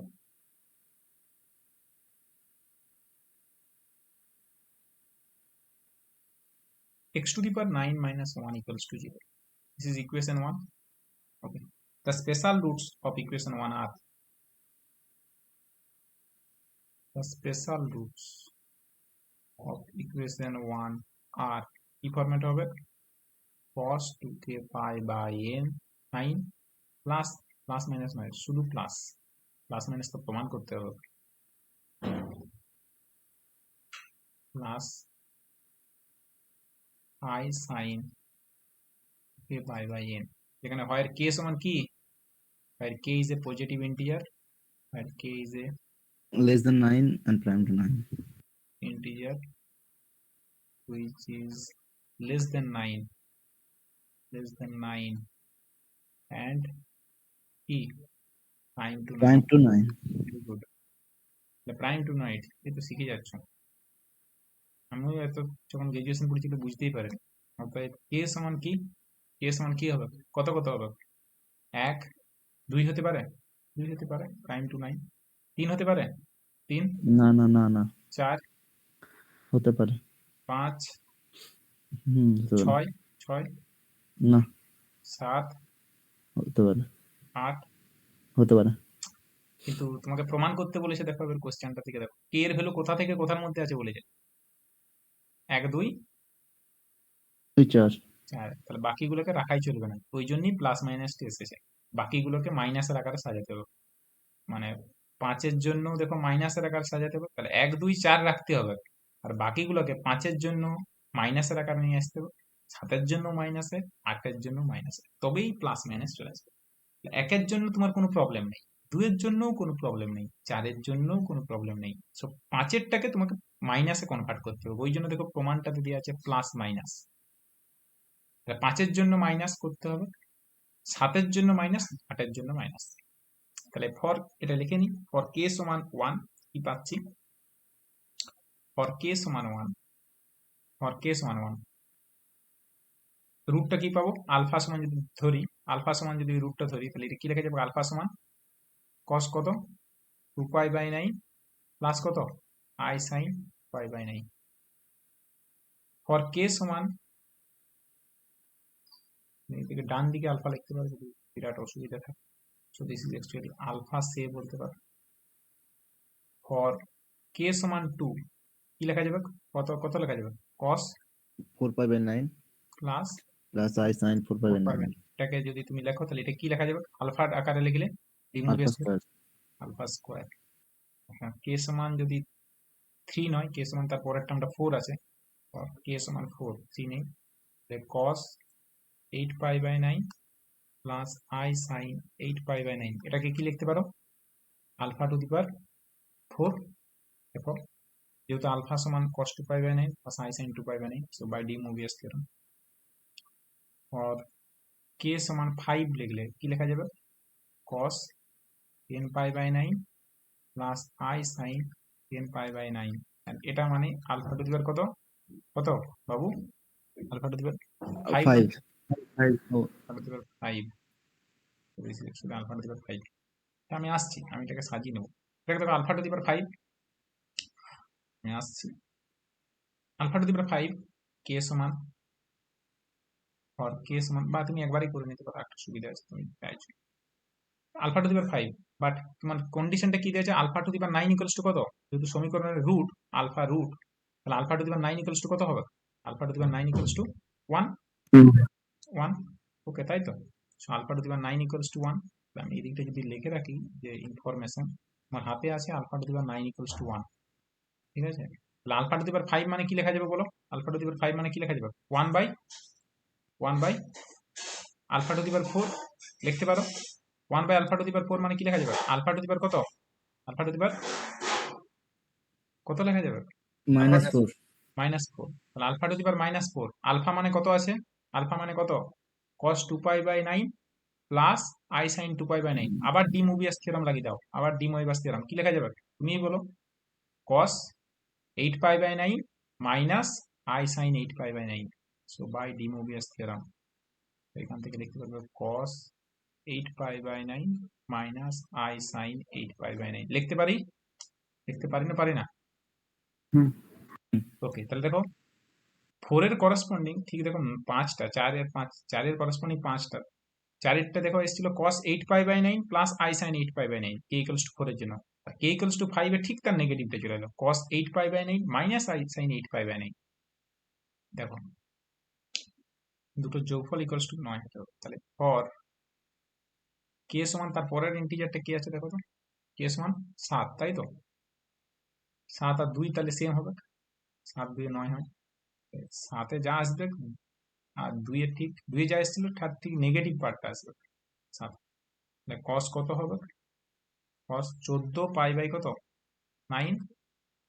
x⁻9 - 1 = 0। This is equation 1. Okay. The special roots of equation 1 are the special roots of equation 1 are কি format হবে, cos 2k pi by n 9 plus plus minus নয়, শুধু plus. Plus minus তো প্রমাণ করতে হবে। Plus i sine k pi by n, এখানে হয় কে সমান কি, হয় k is a positive integer, হয় k is a less than 9 and prime to 9. integer which is less than 9, and e prime to 9. Prime to 9. Very good. The prime to 9 এই তো শিখে যাচ্ছ। আমিও এত যখন গ্রাজুয়েশন করেছি তো বুঝতেই পারিনি। অতএব কে সমান কি, কে সমান কি হবে, কত কত হবে, 1 2 হতে পারে, 2 হতে পারে প্রাইম টু 9, 3 হতে পারে, 3 না না না না 4 হতে পারে। 5 হতে পারে। 6 না 7 হতে পারে। 8। হতে পারে। কিন্তু তোমাকে প্রমাণ করতে বলেছে, দেখো এবার কোশ্চেনটা থেকে দেখো কে এর ভ্যালু কোথা থেকে কোথার মধ্যে আছে বলেছে, 1 2 4 4, তাহলে বাকিগুলোকে রাখাই চলবে না, ওই জন্যই প্লাস মাইনাসটি এসেছে। বাকিগুলোকে মাইনাসের আকারে সাজাতে হবে, মানে 5 এর জন্য দেখো মাইনাসের আকারে সাজাতে হবে, তাহলে 1 2 4 রাখতে হবে, আর বাকিগুলোকে 5 এর জন্য মাইনাসের আকারে নিয়ে আসতে হবে, 7 এর জন্য মাইনাসে, 8 এর জন্য মাইনাসে, তবেই প্লাস মাইনাস চলে আসবে। 1 এর জন্য তোমার কোনো প্রবলেম নেই, 2 এর জন্যও কোনো প্রবলেম নেই, 4 এর জন্যও কোনো প্রবলেম নেই, সব 5 এরটাকে তোমাকে মাইনাসে কনভার্ট করতে হবে। ওই জন্য দেখো প্রমাণটাতে দেওয়া আছে প্লাস মাইনাস, 5 এর জন্য মাইনাস করতে হবে, 7 এর জন্য মাইনাস, 8 এর জন্য মাইনাস। তাহলে ফর এটা লিখে নি, ফর কে সমান 1 কি পাচ্ছি, ফর কে সমান 1, ফর কে সমান 1 রুটটা কি পাবো, আলফা সমান যদি ধরি, আলফা সমান যদি রুটটা ধরি তাহলে এটা কি লেখা যাবে, আলফা সমান কস কত 2 পাই বাই 9 প্লাস কত i sine pi by 9। For k সমান, এদিকে ডান দিকে আলফা লিখতে পারো যদি বিরাট অসুবিধা থাকে, so this is actually alpha say বলতে পারো। ফর কে সমান 2 কি লেখা যাবে, কত কত লেখা যাবে, cos 4 pi by 9 plus plus I sin 4 pi by 9 এটাকে যদি তুমি লেখো তাহলে এটা কি লেখা যাবে, আলফা আকারে লিখলে alpha square আলফা স্কয়ার। কে সমান যদি 3 নয়, কে সমান তার পরের টার্মটা 4 আছে, কে সমান 4 3 নেই, তাহলে cos 8 pi by 9 plus i sine 8 pi by 9, এটাকে কি লিখতে পারো, আলফা টু দি পাওয়ার 4। দেখো যেহেতু আলফা সমান cos 2 pi by 9 plus i sine 2 pi by 9, so by de Moivre's theorem. और কে সমান 5 লিখলে কি লেখা যাবে, cos 10 pi by 9 plus i sine 10 pi by 9, এটা মানে আলফা টু দি পাওয়ার কত কত বাবু, alpha to the power 5, 5 oh alpha to the power 5, alpha to the power 5। আমি আসছি, আমি এটাকে সাজিয়ে নেব, এটাকে দেখো আলফা টু দি পাওয়ার 5, আমি আসছি আলফা টু দি পাওয়ার 5 কে সমান, और কে সমান বা তুমি একবারই করে নিতে পারো, একটা সুবিধা আছে তুমি চাইছো alpha to the power 5, but তোমার কন্ডিশনটা কি দিয়েছে, alpha to the power 9 equals to কত, যেহেতু সমীকরণের রুট আলফা রুট, তাহলে alpha to the power 9 equals to কত হবে, alpha to the power 9 equals to 1 1, okay তাই তো, so alpha to the power 9 equals to 1। আমি এই দিকটা যদি লিখে রাখি যে ইনফরমেশন আমার হাতে আছে, alpha to the power 9 equals to 1, ঠিক আছে। তাহলে আলফা টু দি পাওয়ার 5 মানে কি লেখা যাবে বলো, আলফা টু দি পাওয়ার 5 মানে কি লেখা যাবে, 1 by alpha to the power 4 লিখতে পারো, 1 by alpha to the power 4 মানে কি লেখা যাবে, আলফা টু দি পাওয়ার কত, আলফা টু দি পাওয়ার কত লেখা যাবে, -4 -4, তাহলে alpha to the power -4, alpha মানে কত আছে, আলফা মানে কত cos 2 pi by 9 plus i sine 2 pi by 9, আবার ডি মুভিয়াস থিওরেম লাগিয়ে দাও, আবার ডি মুভিয়াস থিওরেম কি লেখা যাবে তুমিই বলো, cos 8 pi by 9 minus i sine 8 pi by 9, so by de Moivre's theorem এখান থেকে লিখতে পারবে cos 8 pi by 9 minus i sine 8 pi by 9 লিখতে পারি, লিখতে পারি না পারি না, ওকে। তাহলে দেখো 4 এর করসপন্ডিং ঠিক দেখো 5টা, 4 এর 5, 4 এর করসপন্ডিং 5টা, 4 এরটা দেখো এসেছিল cos 8 pi by 9 plus i sine 8 pi by 9 k equals to 4 এর জন্য, আর কে ইকুয়ালস টু 5 এর ঠিক তার নেগেটিভটা চলে এলো cos 8 pi by 9 minus i sine 8 pi by 9, দেখো দুটো যোগফল ইকুয়ালস টু 9 হতে হবে। তাহলে ফর কে সমান তার পরের ইন্টিজারটা কি আছে দেখো তো, কে সমান 7, তাই তো? 7 আর 2 তাহলে সেম হবে, 7 2 9 হয়। 7-এ যা আসবে আর 2 এর ঠিক 2 যা এসেছিল তার ঠিক নেগেটিভ পার্টটা আসবে 7। কস কত হবে? কস 14 পাই বাই কত 9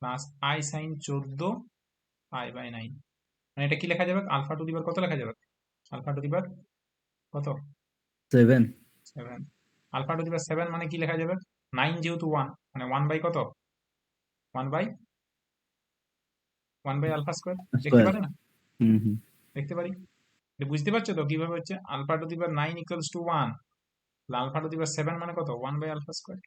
plus i sine 14 pi by 9। মানে এটা কি লেখা যাবে? আলফা টু দি পাওয়ার কত লেখা যাবে? আলফা টু দি পাওয়ার কত? 7 7। আলফা টু দি পাওয়ার 7 মানে কি লেখা যাবে? 9 যেহেতু 1 মানে 1 বাই কত? 1 বাই আলফা স্কোয়ার। দেখতে স্কয়ার। পারে না? হুম। দেখতে পারি। এটা বুঝতে পারছো তো কিভাবে হচ্ছে? Alpha to the power 9 equals to 1, alpha to the power 7 মানে কত? 1 by alpha square.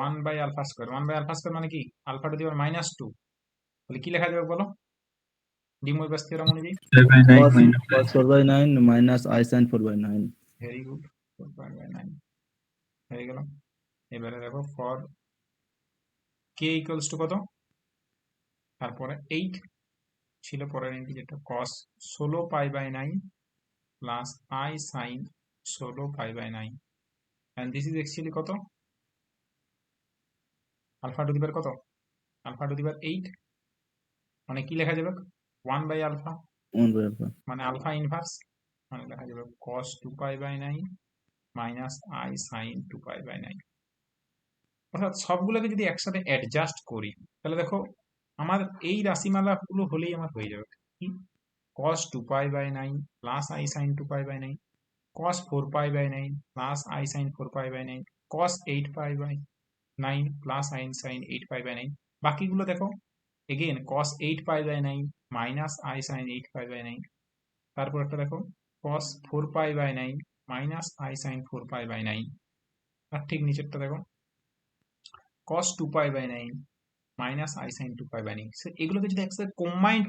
1 by alpha square, 1 by alpha square মানে কি? Alpha to the power -2। তাহলে কি লেখা যাবে বলো? ডি মোইবাস থিওরেম অনুযায়ী। 7/9 cos minus cos 4/9 minus i sin 4/9। Very good, 4/9 হয়ে গেল। এবারে দেখো ফর কে ইকুয়ালস টু কত, তারপরে 8 ছিল পরের ইন্টিজারটা, cos 16 pi by 9 plus i sin 16 pi by 9, and this is actually কত? আলফা টু দি পাওয়ার কত? আলফা টু দি পাওয়ার 8 মানে কি লেখা যাবে? 1 বাই আলফা 1/alpha। মানে আলফা ইনভার্স, মানে লেখা যাবে cos 2 pi by 9 minus i sin 2 pi by 9। অর্থাৎ সবগুলোকে যদি একসাথে অ্যাডজাস্ট করি তাহলে দেখো আমার এই রাশিমালাগুলো হলেই আমার হয়ে যাবে কি? cos 2 pi by 9 plus i sin 2 pi by 9, cos 4 pi by 9 plus i sin 4 pi by 9, cos 8 pi by 9 plus i sin 8 pi by 9। বাকিগুলো দেখো again cos 8 pi by 9 minus i sin 8 pi by 9, তারপর একটা দেখো cos 4 pi by 9 minus i sin 4 pi by 9, আর ঠিক নিচেরটা দেখো cos 2 pi by 9 minus i sin 2 pi by 9। এগুলোকে যদি একসাথে কম্বাইন্ড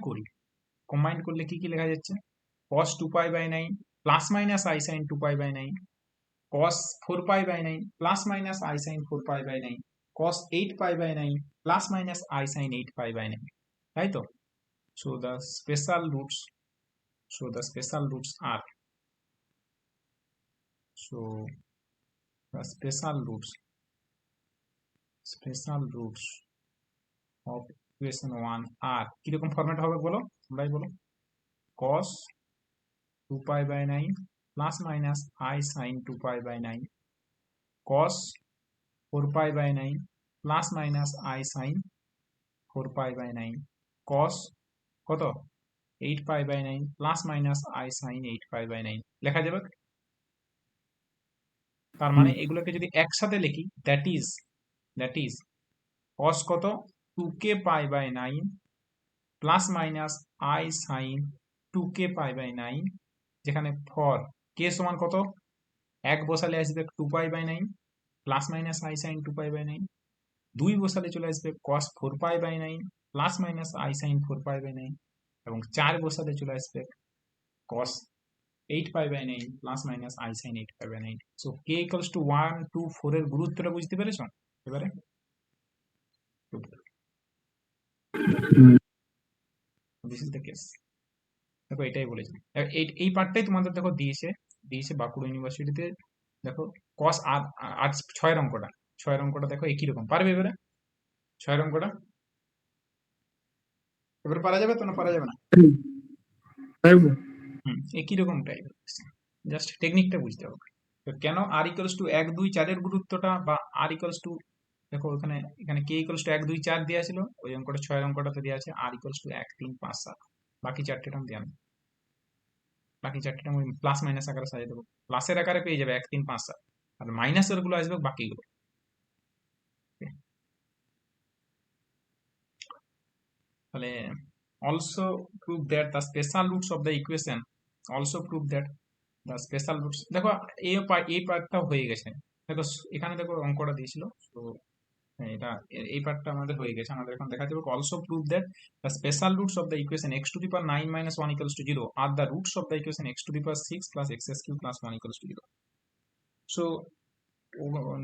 করলে কি কি লেখা যাচ্ছে? cos 2 pi by 9 plus minus i sin 2 pi by 9, cos 4 pi by 9 plus minus i sin 4 pi by 9, cos 8 pi by 9 plus minus i sin 8 pi by 9, তাই তো? so the special roots are, so the special roots of equation 1 are কিরকম format হবে বলো, তোমরাই বলো। cos 2 pi by 9 plus minus i sin 2 pi by 9, cos 4 pi by 9 plus minus i sin 4 pi by 9, cos কত 8 pi by 9 plus minus i sin 8 pi by 9 লেখা যাবে। তার মানে এগুলোকে যদি একসাথে লিখি দ্যাট ইজ cos কত 2k pi by 9 plus minus i sin 2k pi by 9, যেখানে ফর k সমান কত 1 বসালে আসবে 2 pi by 9 plus minus i sin 2 pi by 9, 2 বসালে চলে আসবে cos 4 pi by 9 plus minus i sin 4 pi by 9, এবং 4 বসালে চলে আসবে cos 8 pi by 9 plus minus i sin 8 pi by 9। So k equals to 1 2 4 এর গুরুত্বটা বুঝতে পেরেছো এবারে? This is the case. দেখো এটাই বলেছি, এই পার্টটাই তোমাদের দেখো দিয়েছে বাঁকুড়া ইউনিভার্সিটিতে। দেখো cos আর 6 অঙ্কটা দেখো একই রকম, পারবে এবারে 6 অঙ্কটা? এবারে পারা যাবে তো না পারা যাবে না? পারবো। একই রকম টাইপের, জাস্ট টেকনিকটা বুঝতে হবে। তো কেন আর ইকুয়ালস টু 1 2 4 এর গুরুত্বটা, বা আর ইকুয়ালস টু দেখো এখানে কে ইকুয়ালস টু 1 2 4 দেওয়া ছিল, ওই অঙ্কটা 6 এর অঙ্কটাতে দেওয়া আছে আর ইকুয়ালস টু 1 3 5 7, বাকি চারটে টার্ম দেওয়া নেই। বাকি চারটে টার্ম প্লাস মাইনাস আকারে সাজিয়ে দেবো, প্লাসের আকারে পেয়ে যাবে 1 3 5 7, আর মাইনাসের গুলো আসবে বাকিগুলো। তাহলে also prove that the special roots of the equation দেখো এই পার্টটা হয়ে গেছে। দেখো এখানে দেখো অঙ্কটা দিয়েছিল, তো এটা এই পার্টটা আমাদের হয়ে গেছে। আমাদের এখন দেখা যাবে also prove that the special roots of the equation x to the power 9 minus 1 equals to 0 are the roots of the equation x to the power 6 plus x cube plus 1 equals to 0। So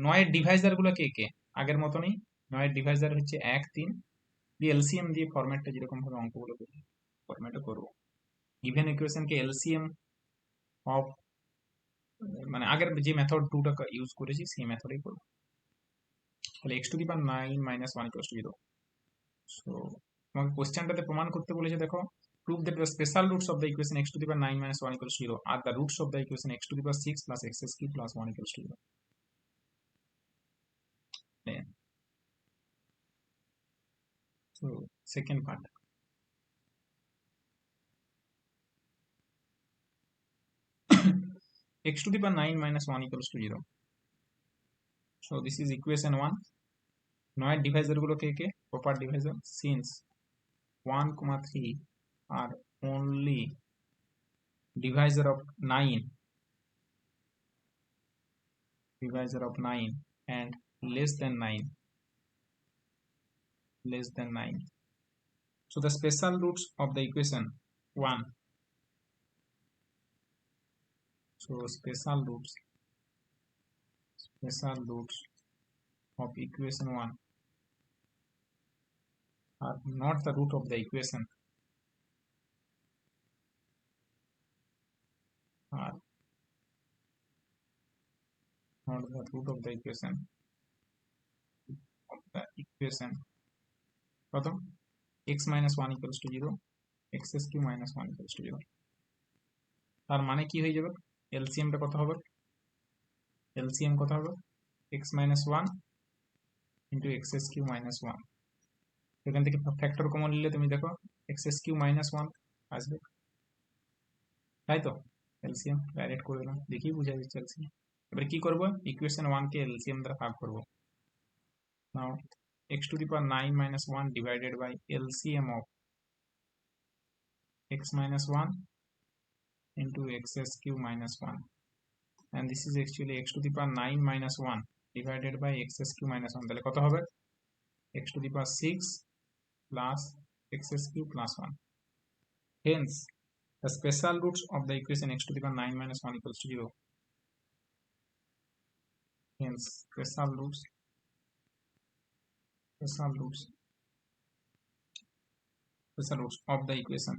9 এর Deviser গুলো কে কে? আগের মতনই 9 এর Deviser হচ্ছে 1 3 দিয়ে LCM দিয়ে ফরম্যাটটা যেরকম ভাবে অঙ্কগুলো করি ফরম্যাটে করব। গিভেন ইকুয়েশনকে এলসিএম অফ মানে আগের যে মেথড 2টা ইউজ করেছি সেই মেথডেই করব। তাহলে x to the power 9 minus 1 equals to 0। So তোমাকে কোশ্চেনটাতে প্রমাণ করতে বলেছে, দেখো prove that the special roots of the equation x to the power 9 minus 1 equals 0 are the roots of the equation x to the power 6 plus x cube plus 1 equals to 0. Yeah. So second part. x to the power 9 minus 1 equals to 0. So this is equation 1. নয়ের divisor গুলো কে কে? Proper divisor, since 1, 3 are only divisor of 9 and less than 9. So the special roots of the equation 1. So special roots of equation 1 are not the root of the equation, are not the root of the equation প্রথম x minus 1 equals to 0, x cube minus 1 equals to 0। তার মানে কি হয়ে যাবে? LCM টা কত হবে? LCM কত হবে? x minus 1 into x cube minus 1। এখান থেকে ফ্যাক্টর কমন নিলে তুমি দেখো x cube minus 1 আসবে, তাই তো? LCM ডাইরেক্ট করে দিলাম, দেখি বুঝা যাচ্ছে LCM। এবারে কি করব? ইকুয়েশন 1 কে LCM দ্বারা ভাগ করব। নাও x to the power 9 minus 1 divided by LCM of x minus 1 into x cube minus 1, and this is actually x to the power 9 minus 1 divided by x cube minus 1। তাহলে কত হবে? x to the power 6 plus x cube plus 1। Hence the special roots of the equation x to the power 9 minus 1 equals to 0. Hence special roots of the equation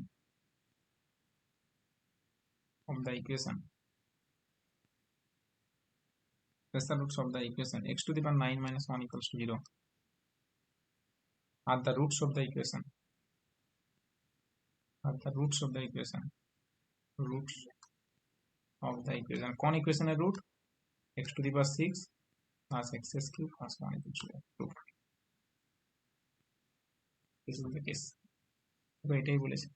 special roots of the equation x to the power 9 minus 1 equals to 0 are the roots of the equation কোন ইকুয়েশনের root? x to the power 6 plus x cube plus 1 equals to 0 root. This is the case. তো এটাই বলেছে,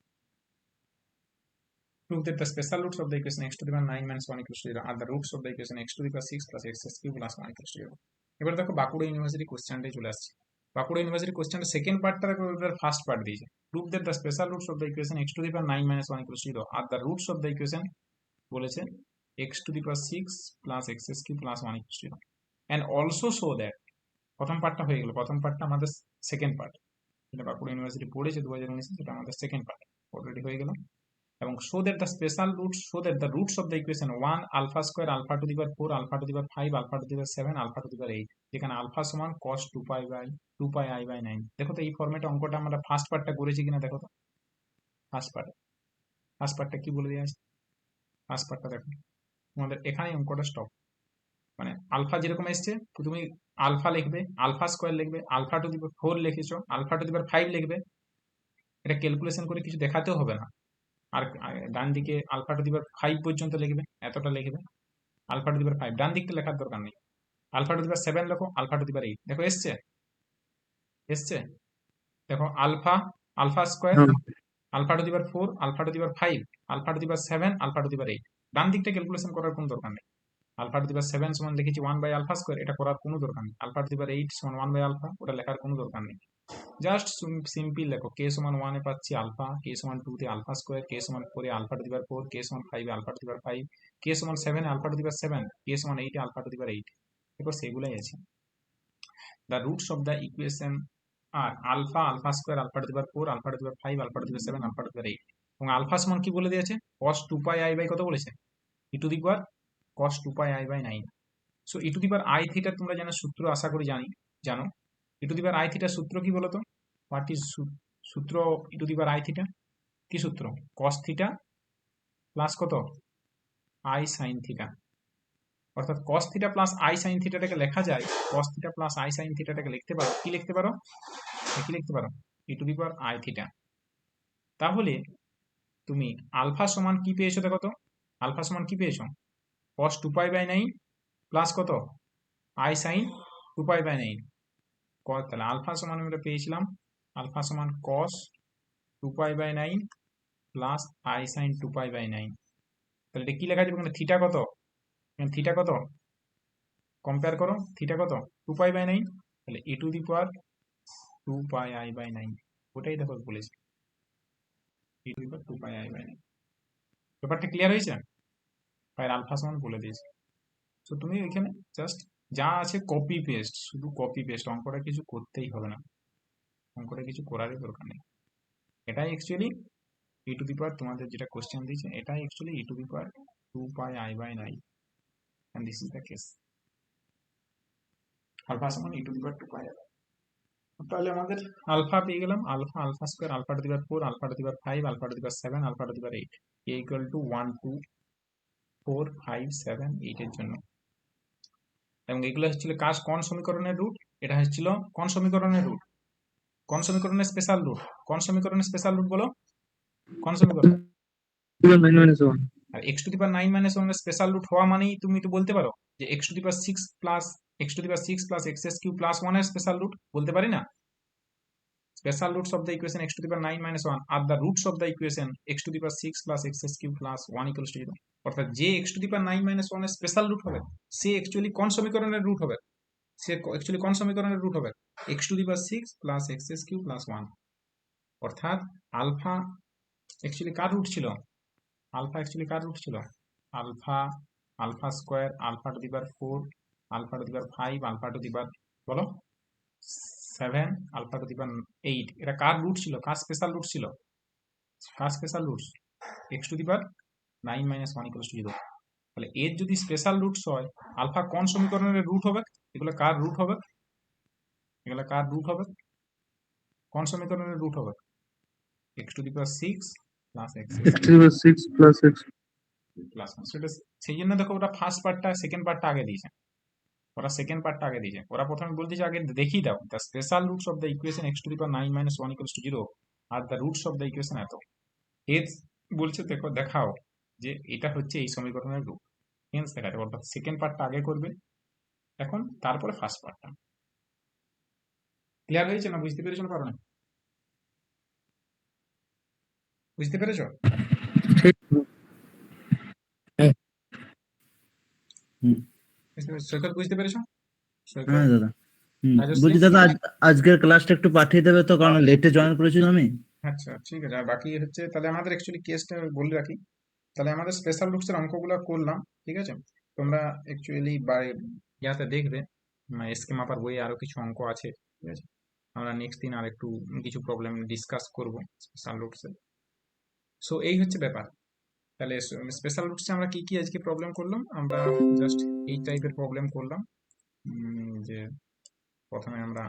prove that the special roots of the equation x to the power 9 minus 1 equals to 0 are the roots of the equation x to the power 6 plus x cube plus 1 equals to 0। এবার দেখো Bankura university কোশ্চেনটাই চলে আসছে। Bankura university কোশ্চেনটা second পার্টটা দেখো, এবার first part দিয়েছে, prove that the special roots of the equation x to the power 9 minus 1 equals to 0 are the roots of the equation বলেছে x to the power 6 plus x cube plus 1 equals to 0 and also show that। প্রথম পার্টটা হয়ে গেল, প্রথম পার্টটা আমাদের second part, যেটা Bankura university পড়েছে 2019, সেটা আমাদের সেকেন্ড পার্ট অলরেডি হয়ে গেল। এবং show that the special roots, show that the roots of the equation 1 alpha square alpha to the power 4 alpha to the power 5 alpha to the power 7 alpha to the power 8, যেখানে alpha সমান cos 2 pi I by 9। দেখো তো এই ফরম্যাটে অঙ্কটা আমরা first পার্টটা করেছি কিনা দেখো তো। ফার্স্ট পার্টটা কি বলে দেওয়া আছে? ফার্স্ট পার্টটা দেখো, তোমাদের এখানেই অঙ্কটা স্টপ। মানে আলফা যেরকম এসছে, তুমি আলফা লিখবে, আলফা স্কোয়ার লিখবে, আলফা টু দি পাওয়ার 4 লিখেছো, আলফা টু দি পাওয়ার 5 লিখবে, এটা ক্যালকুলেশন করে কিছু দেখাতেও হবে না। আর ডান দিকে আলফা টু দি পাওয়ার 5 পর্যন্ত লিখবে, এতটা লিখবে, আলফা টু দি পাওয়ার 5, ডান দিকটা লেখার দরকার নেই। আলফা টু দি পাওয়ার 7 লেখো, আলফা টু দি পাওয়ার 8, দেখো এসছে দেখো alpha square, alpha to the power 4 alpha to the power 5 alpha to the power 7 alpha to the power 8, ডান দিকটা ক্যালকুলেশন করার কোনো দরকার নেই। আলফা টু দি পাওয়ার 7 সমান লিখেছি 1 বাই আলফা স্কোয়ার, এটা করার কোনো দরকার নেই। আলফা টু দি পাওয়ার 8 সমান 1 বাই আলফা, ওটা লেখার কোনো দরকার নেই। জাস্ট সিম্পল লেখো, কে সমান 1 এ পাচ্ছি আলফা, কে সমান 2 তে আলফা স্কোয়ার, কে সমান 4 এ আলফা টু দি পাওয়ার 4, কে সমান 5 এ আলফা টু দি পাওয়ার 5, কে সমান 7 এ আলফা টু দি পাওয়ার 7, কে সমান 8 এ আলফা টু দি পাওয়ার 8, দেখো সেগুলাই আছে। The roots of the equation are alpha square alpha to the power 4 alpha to the power 5 alpha to the power 7 alpha to the power 8, এবং alpha সমান কি বলে দিয়েছে? cos 2 pi I by কত বলেছে? e to the power cos 2 pi I by 9। So e to the power i theta তোমরা জানো সূত্র, আশা করি জানো। ই টু দি পাওয়ার আই থিটার সূত্র কি বলতো? হোয়াট ইজ সূত্র e to the power i theta? কি সূত্র? cos থিটা প্লাস কত? I sine theta. অর্থাৎ cos theta plus i sin থিটাটাকে লেখা যায়, cos theta plus i sin থিটাটাকে লিখতে পারো, কি লিখতে পারো, কি লিখতে পারো, e to the power i theta. তাহলে তুমি আলফা সমান কি পেয়েছো, দেখো তো, আলফা সমান কি পেয়েছো, cos 2π/9 প্লাস কত, i sin 2π/9। তাহলে আলফা সমান আমরা পেয়েছিলাম, আলফা সমান cos 2π/9 প্লাস i sin 2π/9। তাহলে এটা কি লেখা যাবে এখানে, থিটা কত, এখানে থিটা কত, কম্পেয়ার করো, থিটা কত 2π/9, তাহলে e to the power 2πi/9, ওটাই দেখো বলেছি, e to the power 2πi/9। ব্যাপারটা ক্লিয়ার হয়েছে, আর আলফা সমান বলে দিয়েছি। তো তুমি এখানে জাস্ট যা আছে কপি পেস্ট, শুধু কপি পেস্ট, অঙ্কটা কিছু করতেই হবে না, অঙ্কটা কিছু করারই দরকার নেই। এটাই actually e to the power, তোমাদের যেটা কোশ্চেন দিয়েছে এটাই actually e to the power 2πi/9, and this is the case, alpha সমান e to the power 2πi। তাহলে আমাদের আলফা পেয়ে গেলাম, alpha, alpha square, alpha to the power 4, alpha to the power 5, alpha to the power 7, alpha to the power 8, a equal to 1 2 4 5 7 8 এর জন্য। এবং এগুলো হচ্ছিল কাজ কোন সমীকরণের রুট, এটা হচ্ছিল কোন সমীকরণের রুট, কোন সমীকরণের স্পেশাল রুট, কোন সমীকরণের স্পেশাল রুট বলো, কোন সমীকরণ। 9 - 1 আর x টু দি পাওয়ার 9 - 1 এর স্পেশাল রুট হওয়া মানেই তুমি তো বলতে পারো যে x to the power 6 plus x to the power 6 plus x³ plus 1 এর স্পেশাল রুট, বলতে পারি না, special roots of the equation x to the power 9 - 1 are the roots of the equation x to the power 6 plus x³ plus 1 equals to 0। অর্থাৎ যে x to the power 9 - 1 এর special root হবে সে actually কোন সমীকরণের root হবে, সে actually কোন সমীকরণের root হবে, x to the power 6 plus x³ plus 1। অর্থাৎ আলফা অ্যাকচুয়ালি কার রুট ছিল, আলফা অ্যাকচুয়ালি কার রুট ছিল, alpha, alpha square, alpha to the power 4, alpha to the power 5, alpha to the power বলো 7, আলফা টু দি পাওয়ার 8, এটা কার root ছিল, কার special root ছিল, কার special roots, x to the power 9 - 1 equals to 0। তাহলে এর যদি স্পেশাল রুটস হয়, আলফা কোন সমীকরণের রুট হবে, এগুলো কার রুট হবে, এগুলো কার রুট হবে, কোন সমীকরণের রুট হবে, x to the power 6 plus x = 6 plus x plus 1। সেটা সেই জন্য দেখো ওটা ফার্স্ট পার্টটা সেকেন্ড পার্টটা আগে দিয়েছে, ওরা সেকেন্ড পার্টটা আগে দিয়েছে, ওরা প্রথমে বলতেছে আগে দেখিয়ে দাও the special roots of the equation x to the power 9 - 1 equals to 0 are the roots of the equation এত। এর বলছে দেখো দেখাও যে এটা হচ্ছে এই সমীকরণের রুট, হেন্স দেখাতে, অর্থাৎ সেকেন্ড পার্টটা আগে করবে এখন, তারপরে ফার্স্ট পার্টটা। ক্লিয়ার হয়েছে না, বুঝতে পেরেছো না পারো না, বুঝতে পেরেছো, ঠিক হুম। বুঝতে পেরেছো সৈকত, বুঝতে পেরেছো সৈকত, হ্যাঁ দাদা, রাজশ্রী? বলছি দাদা আজকের ক্লাসটা একটু পাঠিয়ে দেবে তো, কারণ লেটে জয়েন করেছিলাম আমি। আচ্ছা ঠিক আছে, আর বাকি হচ্ছে তাহলে আমাদের অ্যাকচুয়ালি কেসটা বলে রাখি, তাহলে আমাদের স্পেশাল রুটসের অঙ্কগুলো করলাম, ঠিক আছে, তোমরা অ্যাকচুয়ালি ইয়াতে দেখবে এসকে মাপার বইয়ে আরো কিছু অঙ্ক আছে, ঠিক আছে, আমরা নেক্সট দিন আর একটু কিছু প্রবলেম ডিসকাস করব স্পেশাল রুটসে। সো এই হচ্ছে ব্যাপার। তাহলে স্পেশাল রুটসে আমরা কি কি আজকে প্রবলেম করলাম, আমরা জাস্ট এই টাইপের প্রবলেম করলাম, যে প্রথমে আমরা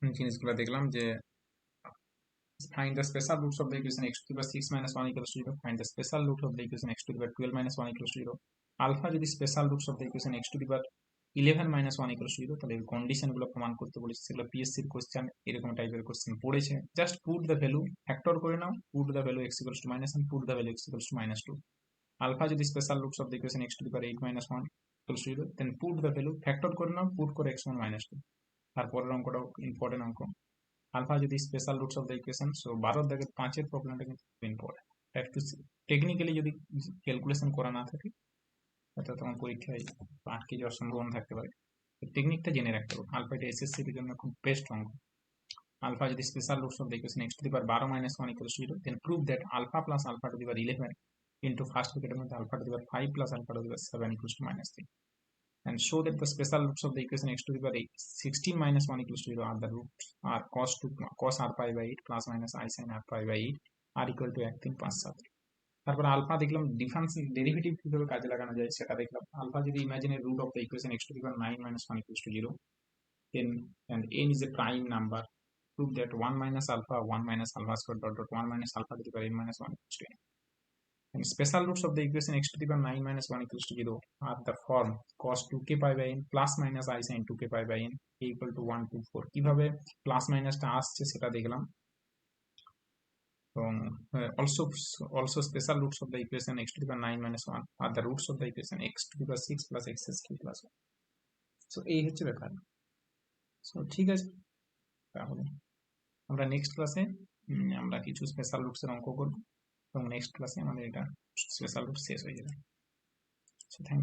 জিনিসগুলো দেখলাম যে find the special roots of the equation x to the power 6 - 1 equals to 0, find the special root of the equation x to the power 12 - 1 equals to 0, alpha যদি special roots of the equation x to the power 11 - 1 equals to 0, তাহলে এই condition গুলো প্রমাণ করতে বলেছে, সেগুলো PSC এর question এরকম টাইপের কোশ্চেন পড়েছে, just put the value, factor করে নাও, put the value x equals to -1, put the value x equals to -2, alpha যদি special roots of the equation x to the power 8 - 1 equals to 0, then put the value, factor করে নাও, put করে x1 -2। তারপরের অঙ্কটাও important অঙ্ক, alpha যদি special roots of the equation, so 12 দাগের 5-এর প্রবলেমটা কিন্তু ইম্পর্টেন্ট, একটু টেকনিক্যালি যদি ক্যালকুলেশন করা না থাকে তাহলে তোমার পরীক্ষায় আটকে যাওয়ার সম্ভাবনা থাকতে পারে, টেকনিকটা জেনে রাখতে হবে। আলফা এটা এসএসসি এর জন্য খুব বেস্ট অঙ্ক। আলফা যদি special roots of the equation x to the power 12 - 1 equals to 0, then prove that alpha plus alpha to the power 11 into first ব্র্যাকেটের মধ্যে alpha to the power 5 plus alpha to the power 7 equals to -3, and show that the special roots of the equation x to the power 16 - 1 equals to 0 are the roots are cos r pi by 8 plus minus i sin r pi by 8 are equal to 1 3 5 7। তারপর alpha দেখলাম differential derivative কিভাবে কাজে লাগানো যায় সেটা দেখলাম। Alpha যদি imaginary root of the equation x to the power 9 - 1 equals to 0, then and n is a prime number, prove that 1 minus alpha 1 minus alpha square dot dot 1 minus alpha to the power n minus 1 equals to n, and special roots of the equation x to the power 9 minus 1 equals to 0 are the form cos 2k pi by n plus minus I sin 2k pi by n equal to 1 2 4 কিভাবে plus মাইনাসটা আসছে সেটা দেখলাম এবং also special roots of the equation x to the power 9 minus 1 are the roots of the equation x to the power 6 plus x cube plus 1 so এই হচ্ছে ব্যাপার so ঠিক আছে তাহলে আমরা নেক্সট ক্লাসে আমরা কিছু স্পেশাল রুটসের অঙ্ক করব এবং নেক্সট ক্লাসে আমাদের এটা স্পেশাল রুট শেষ হয়ে যাবে সো থ্যাংক